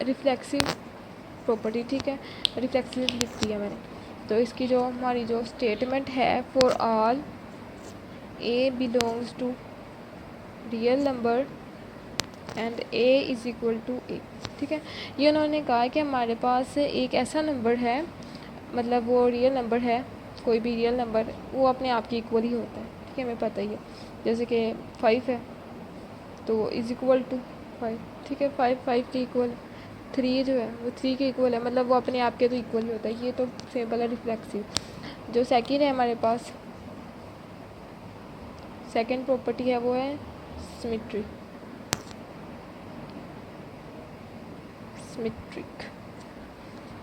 reflexive property, ठीक है, रिफ्लेक्सिव लिख दिया मैंने। तो इसकी जो हमारी जो स्टेटमेंट है, for all A belongs to real number and A is equal to A, ठीक है। ये उन्होंने कहा कि हमारे पास एक ऐसा नंबर है, मतलब वो रियल नंबर है, कोई भी रियल नंबर वो अपने आप के इक्वल ही होता है, ठीक है, हमें पता ही है। जैसे कि 5 है तो इज़ इक्वल टू 5, ठीक है, 5 के इक्वल। 3 जो है वो 3 के इक्वल है, मतलब वो अपने आप के तो इक्वल ही होता है। ये तो सिंपल है रिफ्लेक्सिव। जो सेकंड है हमारे पास, सेकंड प्रॉपर्टी है वो है सिमेट्रिक,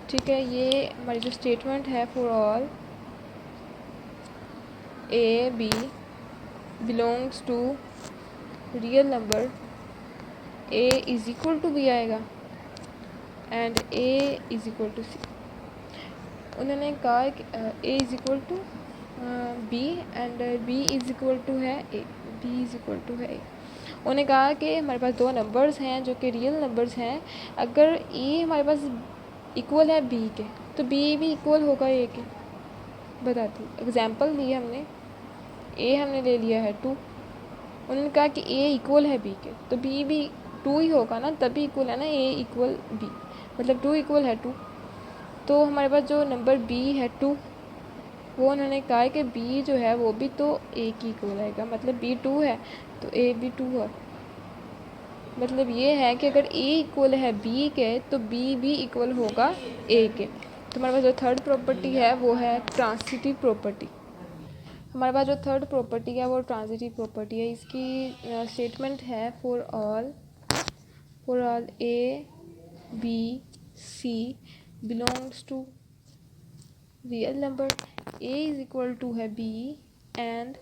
ठीक है। ये हमारी जो स्टेटमेंट है, for all A B belongs to real number, A is equal to B आएगा and A is equal to C. उन्होंने कहा कि A is equal to B and B is equal to है A, B is equal to है A. उन्होंने कहा कि हमारे पास दो नंबर्स हैं जो कि रियल नंबर्स हैं, अगर ए हमारे पास इक्वल है बी के तो बी भी इक्वल होगा ए के। बताती एग्जांपल दी हमने, ए हमने ले लिया है 2, उन्होंने कहा कि ए इक्वल है बी के तो बी भी 2 ही होगा ना, तभी इक्वल है ना, ए इक्वल बी, मतलब 2 इक्वल है 2। तो हमारे पास जो नंबर बी है 2, वो उन्होंने कहा है कि बी जो है वो भी तो ए की इक्वल आएगा, मतलब बी 2 है तो ए भी 2 है। मतलब ये है कि अगर ए इक्वल है बी के तो बी भी इक्वल होगा ए के। तो हमारे पास जो थर्ड प्रॉपर्टी है वो है ट्रांसिटिव प्रॉपर्टी। हमारे पास जो थर्ड प्रॉपर्टी है वो ट्रांजिटिव प्रॉपर्टी है। इसकी स्टेटमेंट है, for all A B C belongs to real number, A is equal to है B and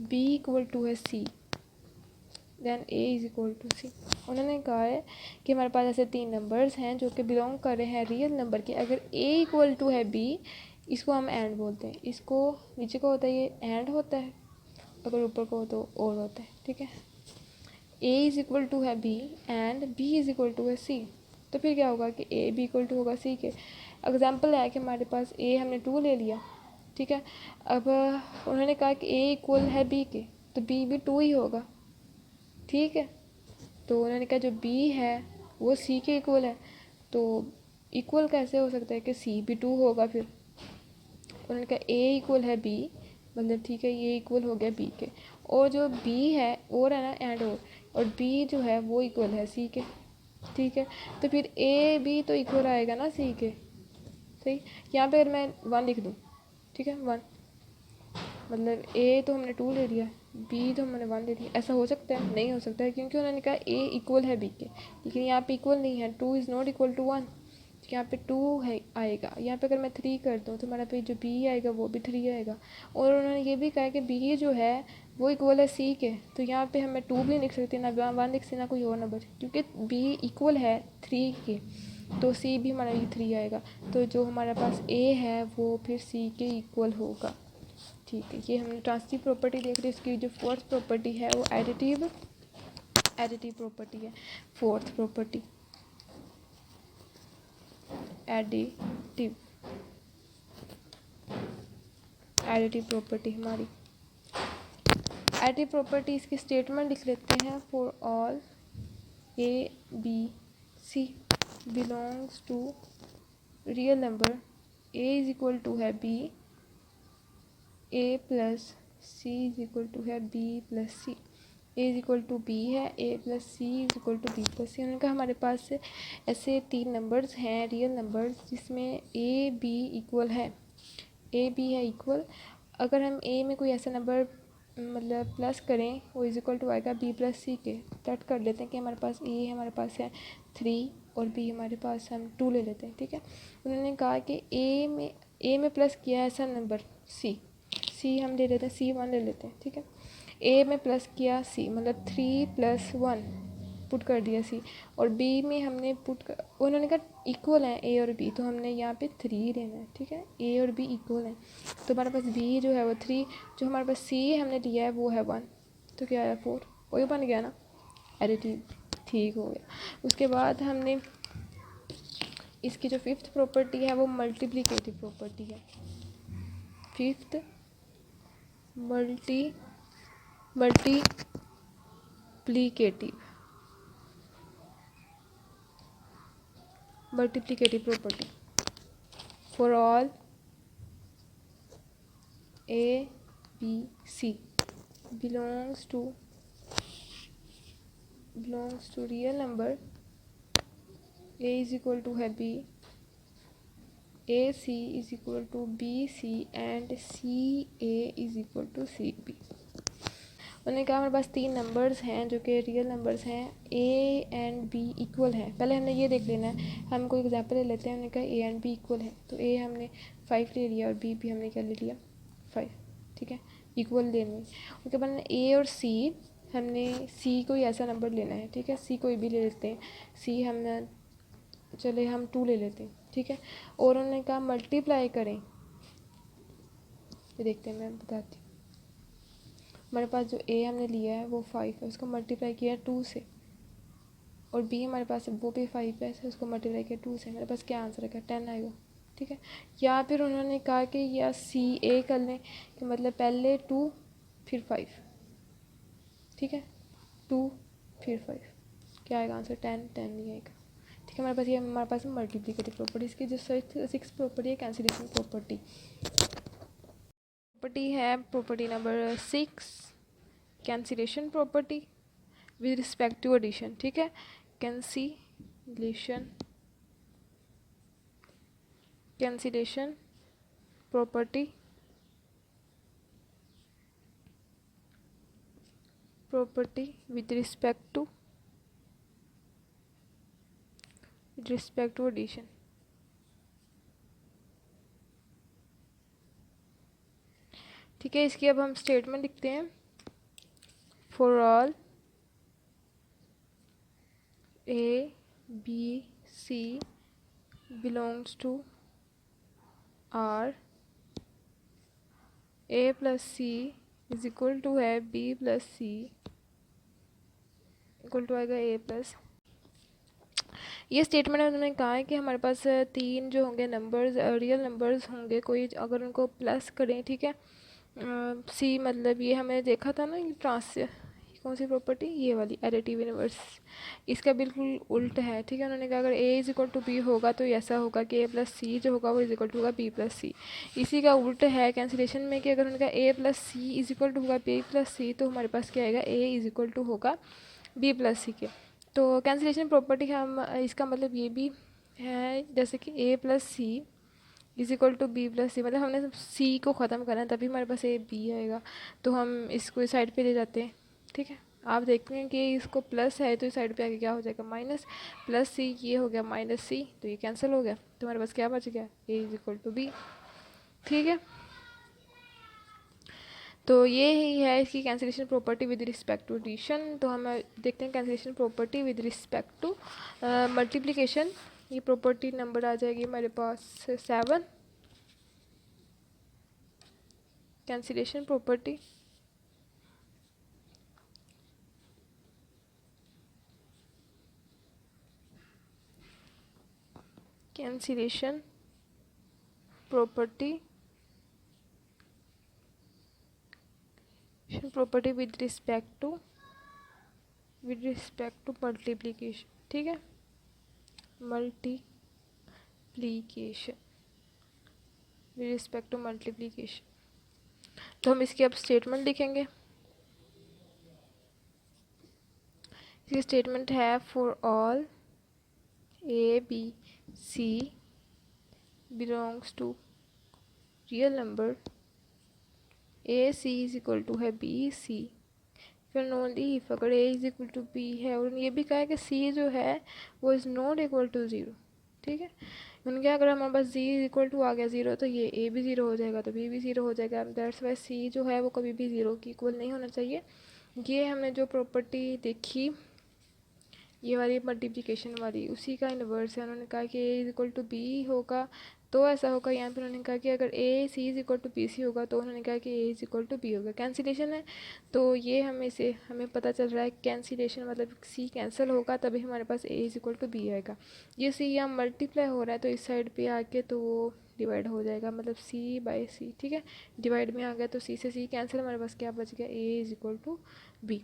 B equal to है C, then A is equal to C. उन्होंने कहा है कि हमारे पास ऐसे 3 नंबर्स हैं जो कि बिलोंग कर रहे हैं रियल नंबर के, अगर ए इक्वल टू है बी, इसको हम एंड बोलते हैं, इसको नीचे को होता है ये एंड होता है, अगर ऊपर को हो तो और होता है, ठीक है। ए इज़ इक्वल टू है B and B is equal to है सी, तो फिर क्या होगा कि ए भी इक्वल टू होगा सी के। एग्जाम्पल है कि हमारे पास ए हमने 2 ले लिया, ठीक है। अब उन्होंने कहा कि ए इक्वल है बी के तो बी भी 2 ही होगा, ठीक है। तो उन्होंने कहा जो बी है वो सी के इक्वल है, तो इक्वल कैसे हो सकता है कि सी भी 2 होगा। फिर उन्होंने कहा ए इक्वल है बी, मतलब ठीक है ये इक्वल हो गया बी के, और जो बी है और है ना एंड और बी जो है वो इक्वल है सी के, ठीक है। तो फिर ए बी तो इक्वल आएगा ना सी के, सही। यहाँ पे अगर मैं 1 लिख दूँ, ठीक है, 1 मतलब ए तो हमने 2 ले लिया, बी तो हमने 1 ले लिया, ऐसा हो सकता है? नहीं हो सकता है, क्योंकि उन्होंने कहा ए इक्वल है बी के, लेकिन यहाँ पे इक्वल नहीं है, 2 इज़ नॉट इक्वल टू 1, यहाँ पे 2 है आएगा। यहाँ पे अगर मैं 3 कर दूँ तो हमारा पे जो बी आएगा वो भी 3 आएगा। और उन्होंने ये भी कहा कि बी जो है वो इक्वल है सी के, तो यहाँ पे हमें 2 भी लिख सकते ना 1 लिख सकते ना कोई और नंबर, क्योंकि बी इक्वल है 3 के, तो सी भी हमारा ये 3 आएगा। तो जो हमारे पास ए है वो फिर सी के इक्वल होगा। ठीक है, ये हमने ट्रांसिटिव प्रॉपर्टी देख ली। इसकी जो फोर्थ प्रॉपर्टी है वो एडिटिव प्रॉपर्टी है। फोर्थ प्रॉपर्टी एडिटिव प्रॉपर्टी हमारी एडिटिव प्रॉपर्टी, इसकी स्टेटमेंट लिख लेते हैं। For all A B C belongs to real number, A is equal to है B, A plus C is equal to है B plus C, A is equal to B है, A plus C is equal to B plus C. उन्होंने कहा हमारे पास ऐसे 3 numbers हैं real numbers जिसमें ए बी इक्वल है, ए बी है इक्वल। अगर हम ए में कोई ऐसा नंबर मतलब प्लस करें वो इज इक्वल टू आएगा बी प्लस सी के। प्लट कर लेते हैं कि हमारे पास ए हमारे पास है 3 और बी हमारे पास हम 2 ले लेते हैं, ठीक है। उन्होंने कहा कि ए में प्लस किया है ऐसा नंबर सी हम ले लेते हैं, C1 ले लेते हैं, ठीक है। ए में प्लस किया सी मतलब 3 + 1 पुट कर दिया सी, और बी में हमने उन्होंने कहा इक्वल है ए और बी, तो हमने यहाँ पे 3 लेना है, ठीक है। ए और बी इक्वल हैं, तो हमारे पास बी जो है वो 3, जो हमारे पास सी हमने लिया है वो है 1, तो क्या आया 4, वही बन गया ना एडिटिव, ठीक हो गया। उसके बाद हमने इसकी जो फिफ्थ प्रॉपर्टी है वो मल्टीप्लिकेटिव प्रॉपर्टी है। Fifth multiplicative property for all A B C belongs to real number, A is equal to है B, A C is equal to B C and C A is equal to C B. उन्होंने कहा हमारे पास 3 numbers हैं जो कि real numbers हैं, A and B equal है। पहले हमने ये देख लेना है, हम कोई एग्जांपल ले लेते हैं। हमने कहा ए एंड बी इक्वल है, तो ए हमने 5 ले लिया और बी भी हमने क्या ले लिया 5, ठीक है, इक्वल लेने। उसके बाद ए और सी, हमने सी कोई ऐसा नंबर लेना है, ठीक है, सी कोई भी ले लेते हैं, सी हम 2 ले लेते हैं, ठीक है। और उन्होंने कहा मल्टीप्लाई करें, ये देखते हैं, मैं बताती हूँ। हमारे पास जो ए हमने लिया है वो 5 है, उसको मल्टीप्लाई किया 2 से, और बी हमारे पास वो भी 5 है, उसको मल्टीप्लाई किया 2 से, मेरे पास क्या आंसर है, 10 आएगा, ठीक है। या फिर उन्होंने कहा कि या सी ए कर लें, कि मतलब पहले 2 फिर 5, ठीक है, 2 फिर 5, क्या आएगा आंसर 10 नहीं आएगा, ठीक है। हमारे पास मल्टीप्लिकेटिव प्रॉपर्टी। इसकी जो 6th प्रॉपर्टी है कैंसिलेशन प्रॉपर्टी है property number 6, cancellation property with respect to addition, ठीक है। Cancellation property with respect to addition. ठीक है, इसकी अब हम स्टेटमेंट लिखते हैं। For all A B C belongs to R, A plus C is equal to है B plus C, equal to आएगा ए प्लस। ये स्टेटमेंट में उन्होंने कहा है कि हमारे पास 3 जो होंगे नंबर्स, रियल नंबर्स होंगे, कोई अगर उनको प्लस करें, ठीक है, सी मतलब ये हमें देखा था ना, ये कौन सी प्रॉपर्टी, ये वाली एडिटिव इनवर्स, इसका बिल्कुल उल्ट है, ठीक है। उन्होंने कहा अगर A is equal to B होगा तो ऐसा होगा कि ए प्लस सी जो होगा वो इज इक्वल टू होगा बी प्लस सी। इसी का उल्ट है कैंसिलेशन में, कि अगर उन्होंने कहा A plus C is equal to होगा बी प्लस सी, तो हमारे पास क्या आएगा, ए इज इक्वल टू होगा बी प्लस सी के। तो कैंसिलेशन प्रॉपर्टी हम इसका मतलब ये भी है, जैसे कि A plus C is equal to B plus C, मतलब हमने सी को ख़त्म करना है तभी हमारे पास ए बी आएगा, तो हम इसको इस साइड पे ले जाते हैं। ठीक है, आप देखते हैं कि इसको प्लस है तो इस साइड पे आके क्या हो जाएगा माइनस, प्लस सी ये हो गया माइनस सी, तो ये कैंसिल हो गया, तो हमारे पास क्या बच गया A is equal to B. ठीक है, तो ये ही है इसकी cancellation property with respect to addition. तो हम देखते हैं cancellation property with respect to multiplication. ये प्रॉपर्टी नंबर आ जाएगी हमारे पास 7, cancellation property cancellation property property with respect to multiplication. ठीक है, multiplication with respect to multiplication. तो हम इसकी अब स्टेटमेंट लिखेंगे। इसकी स्टेटमेंट है for all A B C belongs to real number A C is equal to है बी सी, फिर ओनली इफ अगर A is equal to B है और ये भी कहा है कि सी जो है वो is not equal to zero. ठीक है, उनके अगर हमारे पास जी इज इक्वल टू आ गया ज़ीरो तो ये ए भी ज़ीरो हो जाएगा, तो बी भी ज़ीरो हो जाएगा। दैट्स वाई सी जो है वो कभी भी ज़ीरो की इक्वल नहीं होना चाहिए। ये हमने जो प्रॉपर्टी देखी ये वाली मल्टीप्लिकेशन वाली उसी का इन्वर्स है। उन्होंने कहा कि A is equal to B होगा तो ऐसा होगा, यहाँ पर उन्होंने कहा कि अगर A C is equal to B C होगा तो उन्होंने कहा कि A is equal to B होगा। कैंसिलेशन है तो ये हमें पता चल रहा है कैंसिलेशन मतलब सी कैंसिल होगा तभी हमारे पास ए इज इक्वल टू बी आएगा। ये सी यहाँ मल्टीप्लाई हो रहा है तो इस साइड पे आके तो वो डिवाइड हो जाएगा, मतलब सी बाई सी। ठीक है, डिवाइड में आ गया तो सी से सी कैंसिल, हमारे पास क्या बच गया A is equal to B.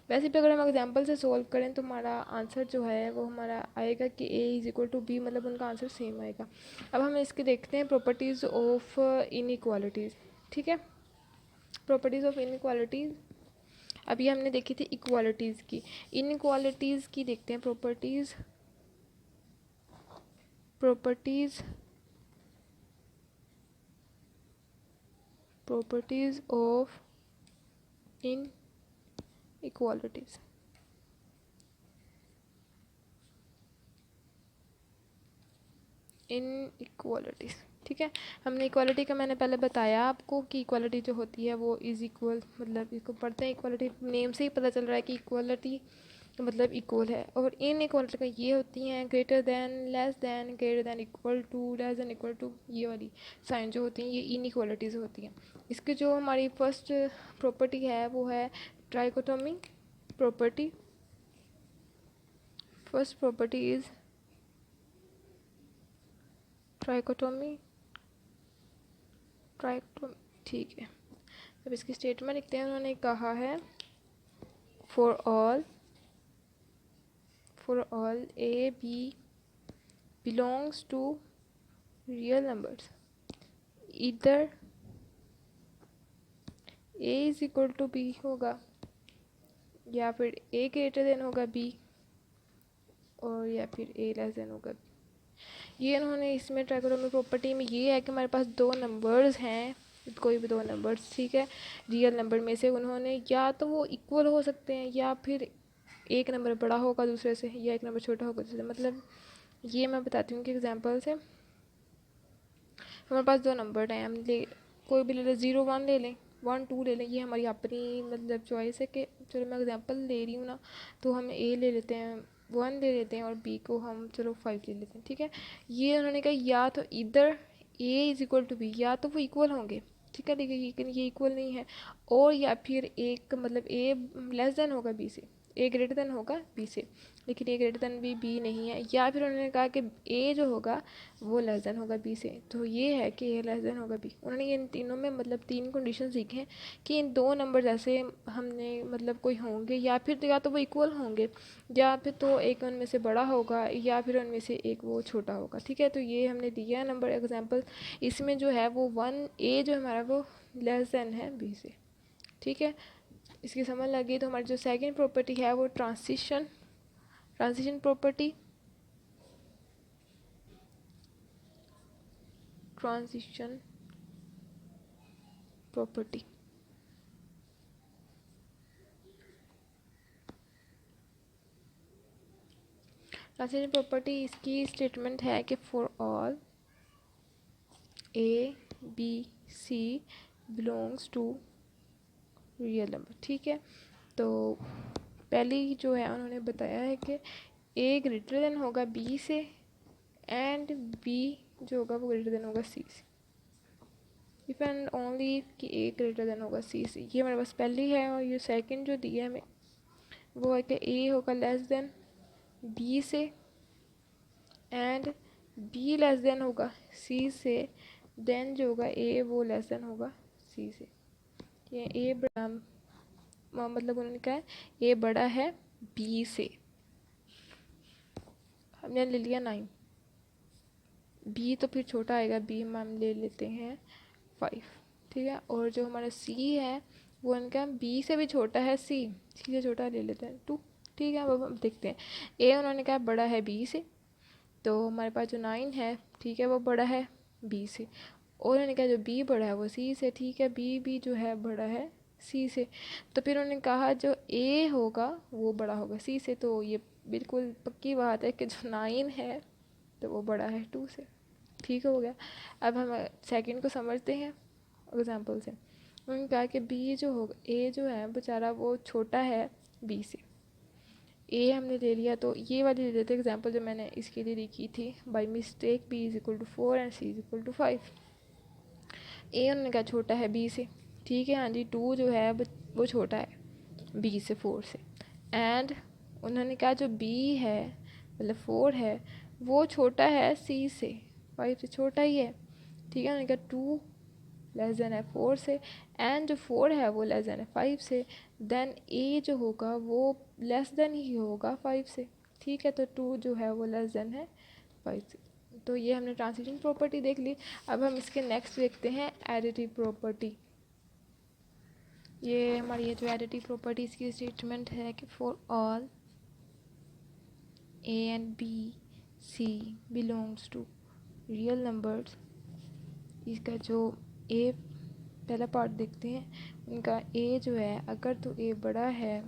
वैसे भी अगर हम एग्जांपल से सोल्व करें तो हमारा आंसर जो है वो हमारा आएगा कि A is equal to B, मतलब उनका आंसर सेम आएगा। अब हम इसके देखते हैं प्रॉपर्टीज़ ऑफ इनइक्वालिटीज़। ठीक है, प्रॉपर्टीज़ ऑफ इनइक्वालिटीज़ अभी हमने देखी थी इक्वालिटीज़ की, इनइक्वालिटीज़ की देखते हैं properties. Properties of inequalities. Inequalities ठीक है, हमने इक्वालिटी का मैंने पहले बताया आपको कि इक्वालिटी जो होती है वो इज़ इक्वल, मतलब इसको पढ़ते हैं इक्वालिटी, नेम से ही पता चल रहा है कि इक्वालिटी मतलब इक्वल है। और इन इक्वालिटी का ये होती हैं greater than, less than, greater than, equal to, less than equal to, ये वाली साइन जो होती हैं ये इन इक्वालिटीज़ होती हैं। इसकी जो हमारी फर्स्ट प्रॉपर्टी है वो है trichotomy property. First property is trichotomy. ठीक है, अब इसकी स्टेटमेंट लिखते हैं। उन्होंने कहा है for all A B belongs to real numbers इधर A is equal to B होगा या फिर ए ग्रेटर देन होगा बी और या फिर ए लेस देन होगा बी। ये उन्होंने इसमें ट्राइकोटोमी प्रॉपर्टी में ये है कि हमारे पास दो नंबर्स हैं, कोई भी दो नंबर्स, ठीक है, रियल नंबर में से उन्होंने या तो वो इक्वल हो सकते हैं या फिर एक नंबर बड़ा होगा दूसरे से या एक नंबर छोटा होगा दूसरे से। मतलब ये मैं बताती हूँ कि एग्जांपल से हमारे पास दो नंबर हैं, हम कोई भी ले लें, 0 1 ले लें, 1 2 ले लें, ये हमारी अपनी मतलब चॉइस है कि चलो मैं एग्जांपल ले रही हूँ ना, तो हम ए ले लेते हैं 1 ले लेते हैं और बी को हम चलो 5 ले लेते हैं। ठीक है, ये उन्होंने कहा या तो इधर A is equal to B, या तो वो इक्वल होंगे, ठीक है, लेकिन ये इक्वल नहीं है, और या फिर एक मतलब ए लेस देन होगा बी से, ए ग्रेटर देन होगा बी से, लेकिन ए ग्रेटर देन बी नहीं है, या फिर उन्होंने कहा कि ए जो होगा वो लेस देन होगा बी से, तो ये है कि ए लेस देन होगा बी। उन्होंने इन तीनों में मतलब 3 कंडीशन सीखे हैं कि इन दो नंबर जैसे हमने मतलब कोई होंगे या फिर तो या तो वो इक्वल होंगे या फिर तो एक उनमें से बड़ा होगा या फिर उनमें से एक वो छोटा होगा। ठीक है, तो ये हमने दिया है नंबर एग्जाम्पल, इसमें जो है वो 1 ए जो हमारा वो लेस देन है बी से। ठीक है, इसकी समझ लगी। तो हमारी जो सेकंड प्रॉपर्टी है वो transition property. Transition property. Transition property इसकी स्टेटमेंट है कि for all A B C belongs to real number. ठीक है, तो पहली जो है उन्होंने बताया है कि ए ग्रेटर देन होगा बी से एंड बी जो होगा वो ग्रेटर देन होगा सी से। इफ़ एंड ओनली कि ए ग्रेटर देन होगा सी से, ये हमारे पास पहली है। और ये सेकंड जो दिया है हमें वो है कि ए होगा लेस देन बी से एंड बी लेस देन होगा सी से, देन जो होगा ए वो लेस देन होगा सी से। ये ए बड़ा मतलब उन्होंने कहा है ए बड़ा है बी से। हमने ले लिया 9, बी तो फिर छोटा आएगा, बी हम ले लेते हैं 5। ठीक है, और जो हमारा सी है वो उनका बी से भी छोटा है, सी से छोटा ले लेते हैं 2। ठीक है, अब हम देखते हैं। ए उन्होंने कहा बड़ा है बी से, तो हमारे पास जो 9 है ठीक है वो बड़ा है बी से। और उन्होंने कहा जो बी बड़ा है वो सी से। ठीक है, बी भी जो है बड़ा है सी से। तो फिर उन्होंने कहा जो ए होगा वो बड़ा होगा सी से। तो ये बिल्कुल पक्की बात है कि जो 9 है तो वो बड़ा है 2 से। ठीक हो गया। अब हम सेकंड को समझते हैं एग्जांपल से। उन्होंने कहा कि बी जो होगा ए जो है बेचारा वो छोटा है बी से। ए हमने ले लिया, तो ये वाली ले लेते एग्जांपल जो मैंने इसके लिए लिखी थी by mistake, B is equal to 4 and C is equal to 5। A उन्होंने कहा छोटा है बी से। ठीक है, हाँ जी, 2 जो है वो छोटा है बी से 4 से। एंड उन्होंने कहा जो बी है मतलब 4 है वो छोटा है सी से, 5 से छोटा ही है। ठीक है, उन्होंने कहा 2 लेस देन है 4 से एंड जो 4 है वो लेस देन है 5 से। देन ए जो होगा वो लेस देन ही होगा 5 से। ठीक है, तो 2 जो है वो लेस देन है 5 से। तो ये हमने ट्रांजिशन प्रॉपर्टी देख ली। अब हम इसके नेक्स्ट देखते हैं एडिटिव प्रॉपर्टी। ये हमारी ये जो एडिटिव प्रॉपर्टी इसकी स्टेटमेंट है कि for all A and B C belongs to real numbers. इसका जो ए पहला पार्ट देखते हैं, उनका ए जो है अगर तो ए बड़ा है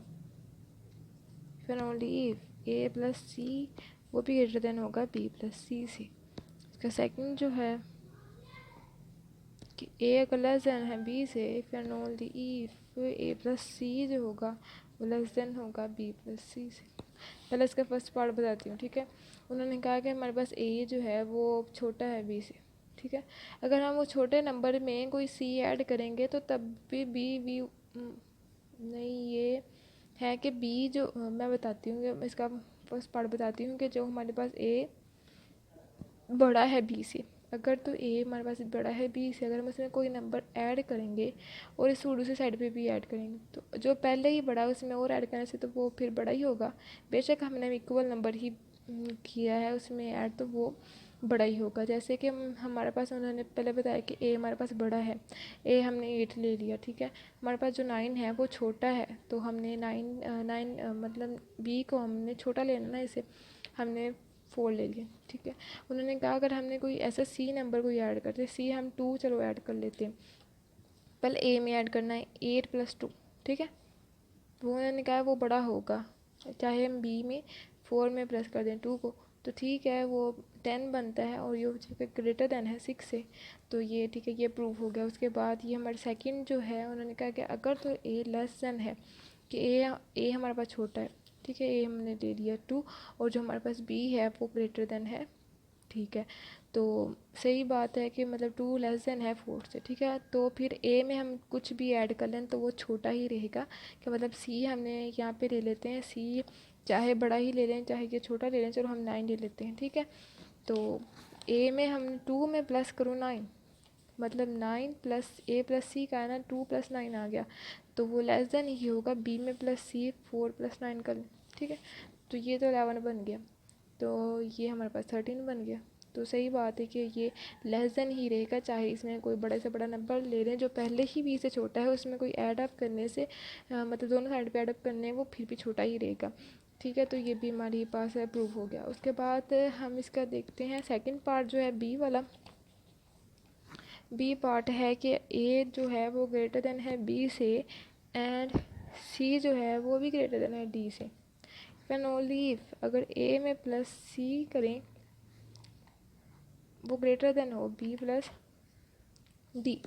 फिर ओनली इफ ए प्लस सी वो भी ग्रेटर देन होगा बी प्लस सी से। इसका सेकंड जो है कि ए अगर लेस देन है बी से फिर ओनली इफ ए प्लस सी जो होगा वो लेस देन होगा बी प्लस सी से। पहले इसका फर्स्ट पार्ट बताती हूँ। ठीक है, उन्होंने कहा कि हमारे पास ए जो है वो छोटा है बी से। ठीक है, अगर हम वो छोटे नंबर में कोई सी ऐड करेंगे तो तब भी बी नहीं, ये है कि बी जो मैं बताती हूँ कि इसका फर्स्ट पार्ट बताती हूँ कि जो हमारे पास ए बड़ा है बी से, अगर तो ए हमारे पास बड़ा है बी से, अगर हम उसमें कोई नंबर ऐड करेंगे और इस दूसरी साइड पे भी ऐड करेंगे तो जो पहले ही बड़ा है उसमें और ऐड करने से तो वो फिर बड़ा ही होगा। बेशक हमने इक्वल नंबर ही किया है उसमें ऐड तो वो बड़ा ही होगा। जैसे कि हमारे पास उन्होंने पहले बताया कि ए हमारे पास बड़ा है, ए हमने 8 ले लिया। ठीक है, हमारे पास जो 9 है वो छोटा है, तो हमने 9 मतलब बी को हमने छोटा लेना ना, इसे हमने 4 ले लिया। ठीक है, उन्होंने कहा अगर हमने कोई ऐसा सी नंबर को ऐड करते, सी हम 2 चलो ऐड कर लेते हैं, पहले ए में ऐड करना है 8 + 2। ठीक है, वो उन्होंने कहा वो बड़ा होगा, चाहे हम बी में 4 में प्लस कर दें 2 को तो ठीक है वो 10 बनता है और ये ग्रेटर देन है 6 से। तो ये ठीक है, ये प्रूव हो गया। उसके बाद ये हमारे सेकंड जो है उन्होंने कहा कि अगर तो ए लेस देन है कि ए हमारे पास छोटा है। ठीक है, ए हमने ले लिया 2 और जो हमारे पास बी है वो ग्रेटर देन है। ठीक है, तो सही बात है कि मतलब 2 लेस देन है 4 से। ठीक है, तो फिर ए में हम कुछ भी ऐड कर लें तो वो छोटा ही रहेगा, कि मतलब सी हमने यहाँ पे ले लेते हैं, सी चाहे बड़ा ही ले लें चाहे ये छोटा ले लें, चलो हम 9 ले लेते हैं। ठीक है, तो ए में हम 2 में प्लस करूँ 9, मतलब 9 प्लस ए प्लस सी का है ना, 2 + 9 आ गया, तो वो लेस देन ही होगा बी में प्लस सी 4 + 9 कर लें। ठीक है, तो ये तो 11 बन गया, तो ये हमारे पास 13 बन गया। तो सही बात है कि ये लेस देन ही रहेगा, चाहे इसमें कोई बड़े से बड़ा नंबर ले लें जो पहले ही बी से छोटा है, उसमें कोई ऐड अप करने से मतलब दोनों साइड पे ऐड अप करने वो फिर भी छोटा ही रहेगा। ठीक है, तो ये भी हमारे पास प्रूव हो गया। उसके बाद हम इसका देखते हैं सेकंड पार्ट जो है बी वाला। बी पार्ट है कि ए जो है वो ग्रेटर देन है बी से एंड सी जो है वो भी ग्रेटर देन है डी से। कैन ओनली इफ अगर ए में प्लस सी करें वो ग्रेटर देन हो बी प्लस डी।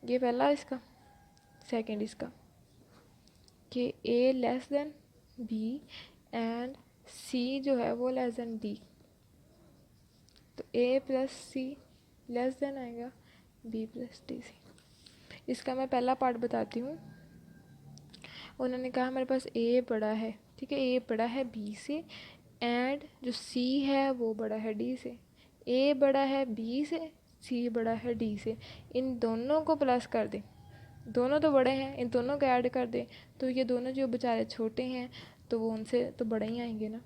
ये पहला इसका। सेकंड इसका कि ए लेस देन बी एंड सी जो है वो लेस देन डी। तो ए प्लस सी लेस देन आएगा बी प्लस डी सी। इसका मैं पहला पार्ट बताती हूँ। उन्होंने कहा हमारे पास ए बड़ा है, ठीक है, ए बड़ा है बी से एंड जो सी है वो बड़ा है डी से। ए बड़ा है बी से, सी बड़ा है डी से। इन दोनों को प्लस कर दें, दोनों तो बड़े हैं, इन दोनों को ऐड कर दें तो ये दोनों जो बेचारे छोटे हैं तो वो उनसे तो बड़े ही आएंगे ना।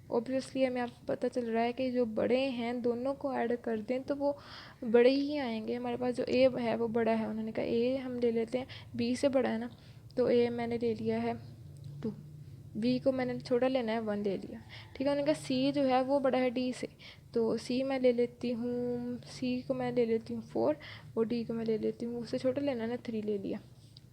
ऑब्वियसली हमें आपको पता चल रहा है कि जो बड़े हैं दोनों को ऐड कर दें तो वो बड़े ही आएंगे। हमारे पास जो ए है वो बड़ा है, उन्होंने कहा ए हम ले लेते हैं, बी से बड़ा है ना, तो ए मैंने ले लिया है 2, बी को मैंने छोटा लेना है 1 ले लिया, ठीक है। उन्होंने कहा सी जो है वो बड़ा है डी से, तो सी मैं ले लेती हूँ, सी को मैं ले लेती हूँ 4 और डी को मैं ले लेती हूँ, उससे छोटा लेना है ना 3 ले लिया,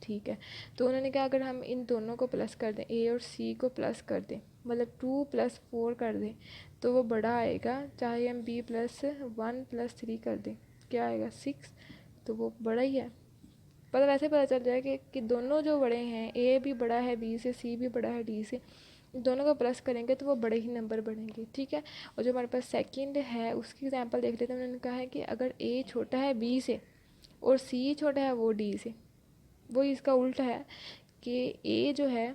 ठीक है। तो उन्होंने कहा अगर हम इन दोनों को प्लस कर दें, ए और सी को प्लस कर दें, मतलब 2 + 4 कर दें तो वो बड़ा आएगा। चाहे हम बी प्लस 1 + 3 कर दें, क्या आएगा 6, तो वो बड़ा ही है। पता वैसे पता चल जाए कि दोनों जो बड़े हैं, ए भी बड़ा है बी से, सी भी बड़ा है डी से, दोनों को प्लस करेंगे तो वो बड़े ही नंबर बढ़ेंगे, ठीक है। और जो हमारे पास सेकंड है उसकी एग्जांपल देख लेते हैं। उन्होंने कहा है कि अगर ए छोटा है बी से और सी छोटा है वो डी से, वो इसका उल्टा है कि ए जो है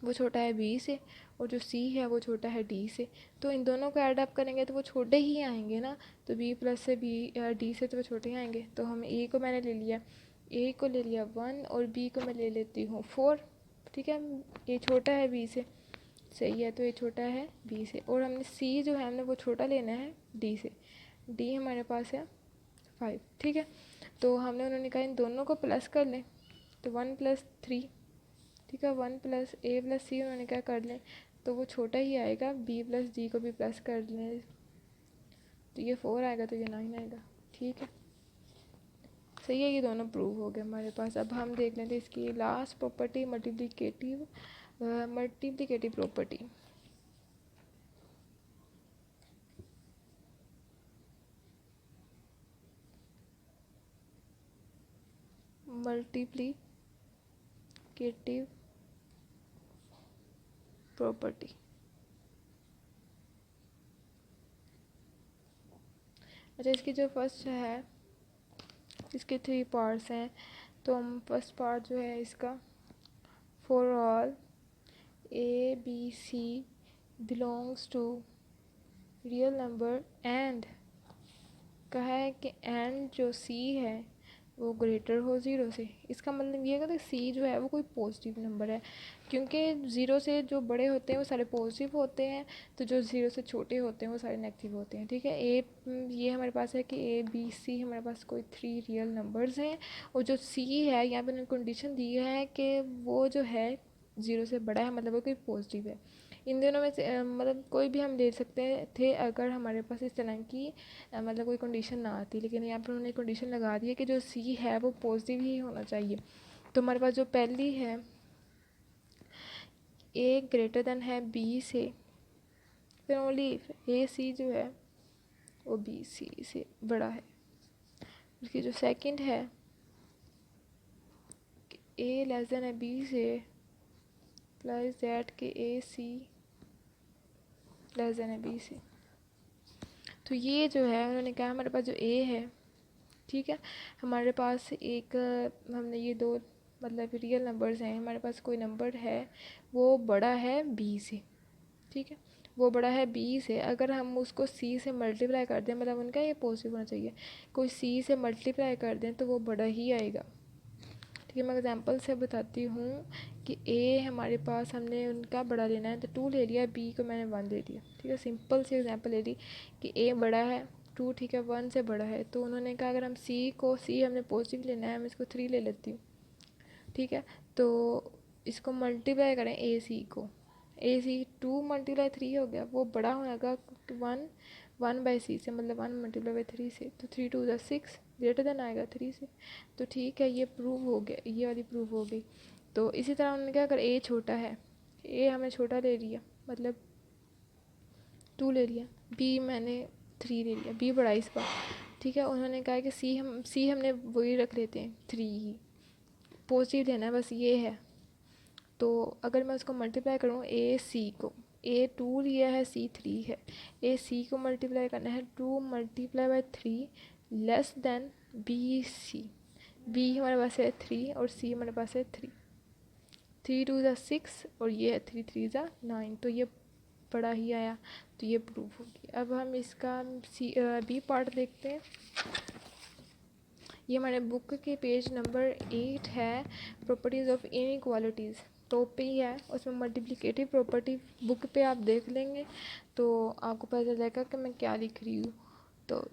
वो छोटा है बी से और जो सी है वो छोटा है डी से, तो इन दोनों को ऐड अप करेंगे तो वो छोटे ही आएंगे ना। तो बी प्लस से बी डी से तो वो छोटे ही आएंगे। तो हम ए को मैंने ले लिया, ए को ले लिया 1 और बी को मैं ले लेती हूँ 4, ठीक है। ए छोटा है बी से, सही है, तो ये छोटा है बी से। और हमने सी जो है हमने वो छोटा लेना है डी से, डी हमारे पास है 5, ठीक है। तो हमने उन्होंने कहा इन दोनों को प्लस कर लें, तो 1 + 3, ठीक है, 1 + a + c उन्होंने क्या कर लें तो वो छोटा ही आएगा। b + d को भी प्लस कर लें तो ये 4 आएगा, तो ये 9 आएगा, ठीक है, सही है। ये दोनों प्रूव हो गए हमारे पास। अब हम देख लेते हैं इसकी last property, multiplicative property. Multiplicative property, अच्छा इसकी जो फर्स्ट है, इसके 3 पार्ट्स हैं। तो हम फर्स्ट पार्ट जो है इसका, for all A B C belongs to real number and, कहा है कि एंड जो सी है वो ग्रेटर हो 0 से। इसका मतलब ये है कि सी जो है वो कोई पॉजिटिव नंबर है, क्योंकि 0 से जो बड़े होते हैं वो सारे पॉजिटिव होते हैं, तो जो 0 से छोटे होते हैं वो सारे नेगेटिव होते हैं, ठीक है। ये हमारे पास है कि ए बी सी हमारे पास कोई 3 रियल नंबर्स हैं, और जो सी है यहाँ पर कंडीशन दी है कि वो जो है 0 से बड़ा है, मतलब वो कोई पॉजिटिव है। इन दोनों में से मतलब कोई भी हम ले सकते थे अगर हमारे पास इस तरह की मतलब कोई कंडीशन ना आती, लेकिन यहाँ पर उन्होंने कंडीशन लगा दी है कि जो सी है वो पॉजिटिव ही होना चाहिए। तो हमारे पास जो पहली है, ए ग्रेटर देन है बी से, फिर ओनली ए सी जो है वो बी सी से बड़ा है। उसकी जो सेकंड है, ए लेस देन है बी से, प्लस दैट के ए सी लेस देन है बी से। तो ये जो है उन्होंने कहा हमारे पास जो ए है, ठीक है, हमारे पास एक हमने ये 2 मतलब रियल नंबर्स हैं, हमारे पास कोई नंबर है वो बड़ा है बी से, ठीक है, वो बड़ा है बी से। अगर हम उसको सी से मल्टीप्लाई कर दें, मतलब उनका ये पॉजिटिव होना चाहिए, कोई सी से मल्टीप्लाई कर दें तो वो बड़ा ही आएगा, ठीक है। मैं एग्जांपल से बताती हूँ कि ए हमारे पास हमने उनका बड़ा लेना है तो 2 ले लिया, बी को मैंने 1 ले लिया, ठीक है। सिंपल सी एग्जांपल ले ली कि ए बड़ा है 2, ठीक है, 1 से बड़ा है। तो उन्होंने कहा अगर हम सी हमने पॉजिटिव लेना है, हम इसको 3 ले लेती हूँ, ठीक है। तो इसको मल्टीप्लाई करें ए सी को, ए सी 2 × 3 हो गया, वो बड़ा होगा 1, 1/c से, मतलब 1 मल्टीप्लाई बाई 3 से, तो 3 2 6 ग्रेटर देन आएगा 3 से। तो ठीक है, ये प्रूव हो गया, ये वाली प्रूव हो गई। तो इसी तरह उन्होंने क्या, अगर ए छोटा है, ए हमें छोटा ले लिया, मतलब 2 ले लिया, बी मैंने 3 ले लिया, बी बड़ा इस बार, ठीक है। उन्होंने कहा कि सी हमने वही रख लेते हैं 3 ही, पॉजिटिव लेना है बस, ये है। तो अगर मैं उसको मल्टीप्लाई करूँ ए सी को, ए 2 लिया है, सी 3 है, ए सी को मल्टीप्लाई करना है 2 multiply by 3 less than B C. B हमारे पास है 3 और सी हमारे पास है 3, 3 2 6 और ये है 3 3 9, तो ये बड़ा ही आया, तो ये प्रूफ होगी। अब हम इसका बी पार्ट देखते हैं। ये हमारे बुक के पेज नंबर 8 है, प्रॉपर्टीज़ ऑफ इनइक्वालिटीज़, टॉप पे ही है, उसमें मल्टीप्लिकेटिव प्रॉपर्टी बुक पे आप देख लेंगे तो आपको पता चल जाएगा कि मैं क्या लिख रही हूँ। तो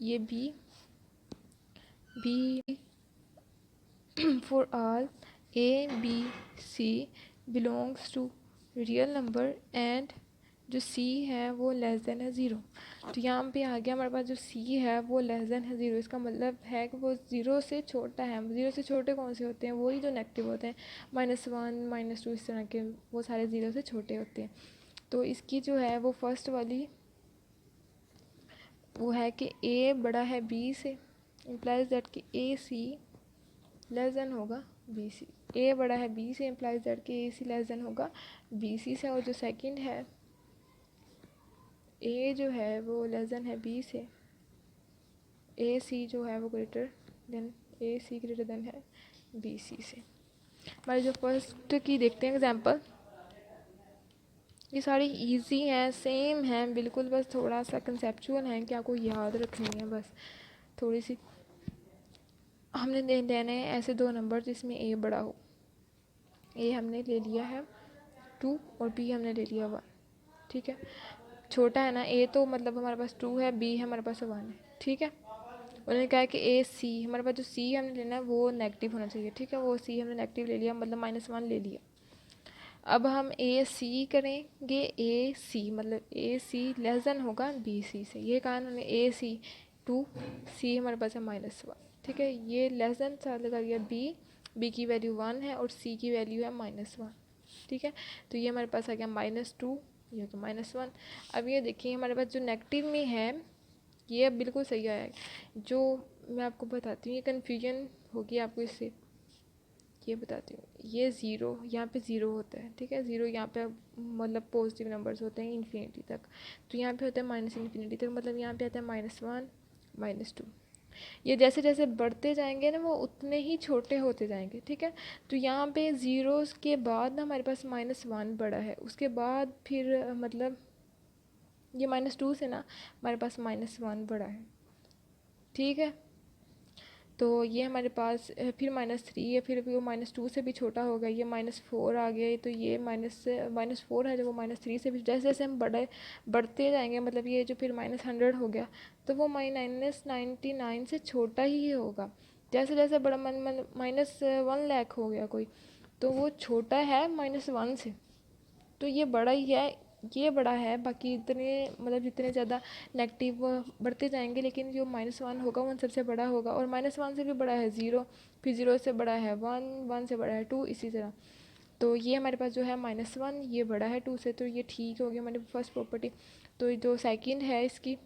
ये B for all A B C belongs to real number and जो सी है वो लेस देन है 0। तो यहाँ पे आ गया हमारे पास जो सी है वो लेस देन है 0, इसका मतलब है कि वो 0 से छोटा है। 0 से छोटे कौन से होते हैं, वही जो नेगेटिव होते हैं, -1 -2 इस तरह के, वो सारे 0 से छोटे होते हैं। तो इसकी जो है वो फर्स्ट वाली वो है कि ए बड़ा है बी से, इम्प्लाइज दैट कि ए सी लेस देन होगा बी सी। ए बड़ा है बी से इम्प्लाइज दैट कि ए सी लेस देन होगा बी सी से। और जो सेकंड है, ए जो है वो लेस देन है बी से, ए सी जो है वो ग्रेटर देन, ए सी ग्रेटर देन है बी सी से। हमारे जो फर्स्ट की देखते हैं एग्जांपल, ये सारी इजी हैं, सेम हैं बिल्कुल, बस थोड़ा सा कंसेप्चुअल हैं कि आपको याद रखनी है, बस थोड़ी सी। हमने लेने हैं ऐसे दो नंबर जिसमें ए बड़ा हो। ए हमने ले लिया है 2 और बी हमने ले लिया 1, ठीक है। छोटा है ना ए, तो मतलब हमारे पास 2 है, बी हमारे पास 1 है, ठीक है। उन्होंने कहा कि ए सी, हमारे पास जो सी हमने लेना है वो नेगेटिव होना चाहिए, ठीक है। वो सी हमने नेगेटिव ले लिया, मतलब -1 ले लिया। अब हम ए सी करेंगे, ए सी मतलब ए सी लेस देन होगा बी सी से, ये कहा उन्होंने। ए सी 2, सी हमारे पास है -1, ठीक है। ये लेस देन साथ लगा दिया बी की वैल्यू 1 है और सी की वैल्यू है -1, ठीक है। तो ये हमारे पास आ गया -2, ये हो गया -1। अब ये देखिए हमारे पास जो नेगेटिव में है ये अब बिल्कुल सही आया है। जो मैं आपको बताती हूँ, ये कन्फ्यूजन होगी आपको इससे, ये बताती हूँ। ये 0 यहाँ पे 0 होता है, ठीक है। 0 यहाँ पे मतलब पॉजिटिव नंबर्स होते हैं इन्फिनिटी तक, तो यहाँ पे होता है -∞ तक, मतलब यहाँ पे आता है -1 -2। ये जैसे जैसे बढ़ते जाएंगे ना वो उतने ही छोटे होते जाएंगे, ठीक है। तो यहाँ पे ज़ीरोज़ के बाद ना हमारे पास -1 बड़ा है, उसके बाद फिर मतलब ये -2 से ना हमारे पास -1 बड़ा है, ठीक है। तो ये हमारे पास फिर -3 है, फिर वो -2 से भी छोटा हो गया, ये -4 आ गया। तो ये -4 है जो वो -3 से भी, जैसे जैसे हम बढ़ते जाएंगे, मतलब ये जो फिर -100 हो गया, तो वो -99 से छोटा ही होगा। जैसे जैसे बड़ा -1 लाख हो गया कोई, तो वो छोटा है -1 से, तो ये बड़ा ही है, ये बड़ा है। बाकी इतने मतलब जितने ज़्यादा नेगेटिव बढ़ते जाएंगे, लेकिन जो -1 होगा वो सबसे बड़ा होगा, और -1 से भी बड़ा है 0, फिर 0 से बड़ा है 1, 1 से बड़ा है 2, इसी तरह। तो ये हमारे पास जो है -1, ये बड़ा है 2 से, तो ये ठीक हो गया हमारी फर्स्ट प्रॉपर्टी। तो जो सेकंड है इसकी,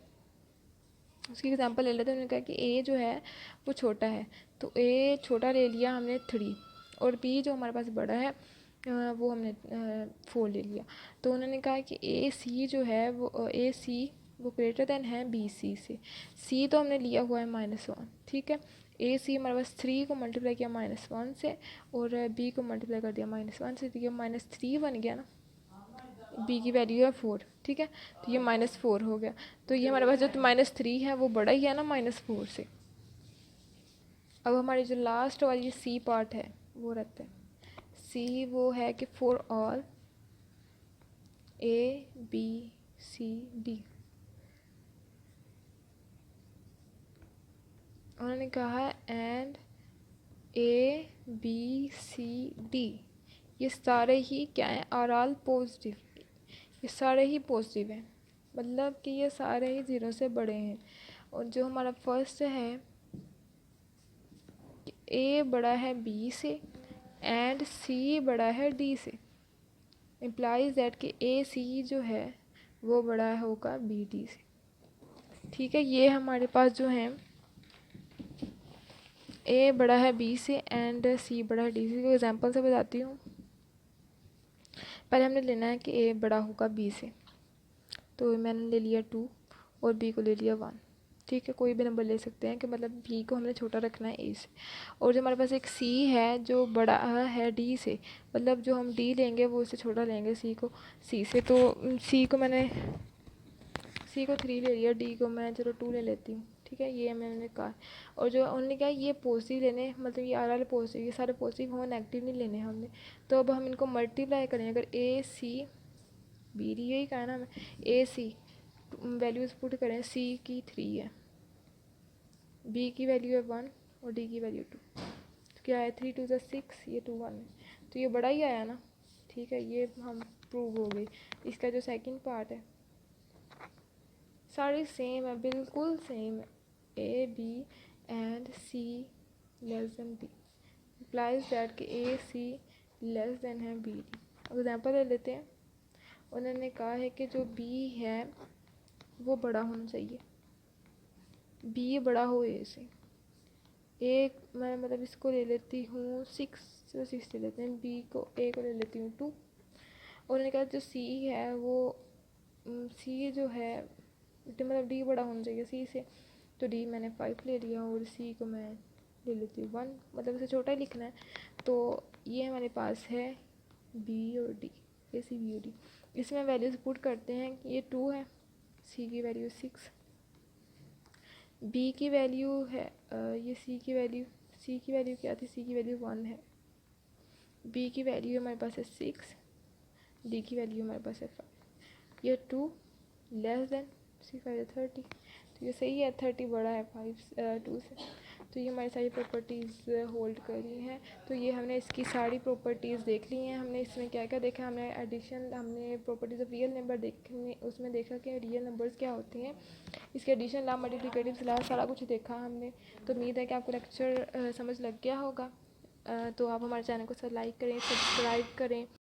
उसकी एग्जांपल ले लेते हैं। उन्होंने कहा कि ए जो है वो छोटा है, तो ए छोटा ले लिया हमने 3, और बी जो हमारे पास बड़ा है वो हमने 4 ले लिया। तो उन्होंने कहा कि ए सी जो है वो ए सी वो ग्रेटर देन है बी सी से। सी तो हमने लिया हुआ है -1, ठीक है। ए सी हमारे पास 3 को मल्टीप्लाई किया -1 से, और बी को मल्टीप्लाई कर दिया -1 से, तो ये -3 बन गया ना, बी की वैल्यू है 4, ठीक है। तो ये -4 हो गया। तो ये हमारे पास जो -3 है वो बड़ा ही है ना -4 से। अब हमारी जो लास्ट वाली सी पार्ट है वो रहता है सी, वो है कि for all A B C D, उन्होंने कहा and A B C D, ये सारे ही क्या हैं, आर ऑल पॉजिटिव, ये सारे ही पॉजिटिव हैं, मतलब कि ये सारे ही 0 से बड़े हैं। और जो हमारा फर्स्ट है कि ए बड़ा है बी से एंड सी बड़ा है डी से, इम्प्लाइज दैट कि ए सी जो है वो बड़ा होगा बी डी से। ठीक है, ये हमारे पास जो है ए बड़ा है बी से एंड सी बड़ा है डी से। को एग्जांपल से बताती हूँ। पहले हमने लेना है कि ए बड़ा होगा बी से, तो मैंने ले लिया 2 और बी को ले लिया 1। ठीक है, कोई भी नंबर ले सकते हैं कि मतलब बी को हमने छोटा रखना है ए से। और जो हमारे पास एक सी है जो बड़ा है डी से, मतलब जो हम डी लेंगे वो उससे छोटा लेंगे सी को, सी से। तो सी को 3 ले लिया, डी को मैं चलो 2 ले लेती हूँ। ठीक है, ये मैंने कहा। और जो उन्होंने कहा ये पॉजिटिव लेने, मतलब ये आर वाले पॉजिटिव, ये सारे पॉजिटिव हों, नेगेटिव नहीं लेने हमने। तो अब हम इनको मल्टीप्लाई करें। अगर ए सी बी डी, यही कहा ना हमें, ए सी वैल्यूज़ पुट करें, सी की 3 है, बी की वैल्यू है 1 और डी की वैल्यू 2। तो क्या है 3 2 6, ये 2 1 है, तो ये बड़ा ही आया ना। ठीक है, ये हम प्रूव हो गई। इसका जो सेकंड पार्ट है सारे सेम है, बिल्कुल सेम है। A B and C less than B implies that कि ए सी लेस देन है बी डी। एग्जाम्पल ले लेते हैं। उन्होंने कहा है कि जो बी है वो बड़ा होना चाहिए, बी बड़ा हो ए से। ए मैं मतलब इसको ले लेती हूँ 6 ले लेते हैं, बी को ए को ले लेती हूँ 2। और उन्होंने कहा जो सी है वो सी जो है मतलब डी बड़ा होना चाहिए सी से, तो डी मैंने 5 ले लिया और सी को मैं ले लेती हूँ 1, मतलब इसे छोटा ही लिखना है। तो ये हमारे पास है बी और डी, ए सी बी और डी। इसमें वैल्यूज पुट करते हैं कि ये 2 है, सी की वैल्यू 6, बी की वैल्यू है ये सी की वैल्यू क्या थी, सी की वैल्यू 1 है, बी की वैल्यू हमारे पास है 6, डी की वैल्यू हमारे पास है 5। ये 2 लेस देन 6 5 30, तो ये सही है, 30 बड़ा है 2 से। तो ये हमारी सारी प्रॉपर्टीज़ होल्ड करी हैं। तो ये हमने इसकी सारी प्रॉपर्टीज़ देख ली हैं। हमने इसमें क्या क्या देखा, हमने एडिशन, हमने प्रॉपर्टीज़ ऑफ रियल नंबर देखने, उसमें देखा कि रियल नंबर्स क्या होते हैं, इसके एडिशन ला मल्टीप्लिकेटिव ला सारा कुछ देखा हमने। तो उम्मीद है कि आपको लेक्चर समझ लग गया होगा। तो आप हमारे चैनल को लाइक करें, सब्सक्राइब करें।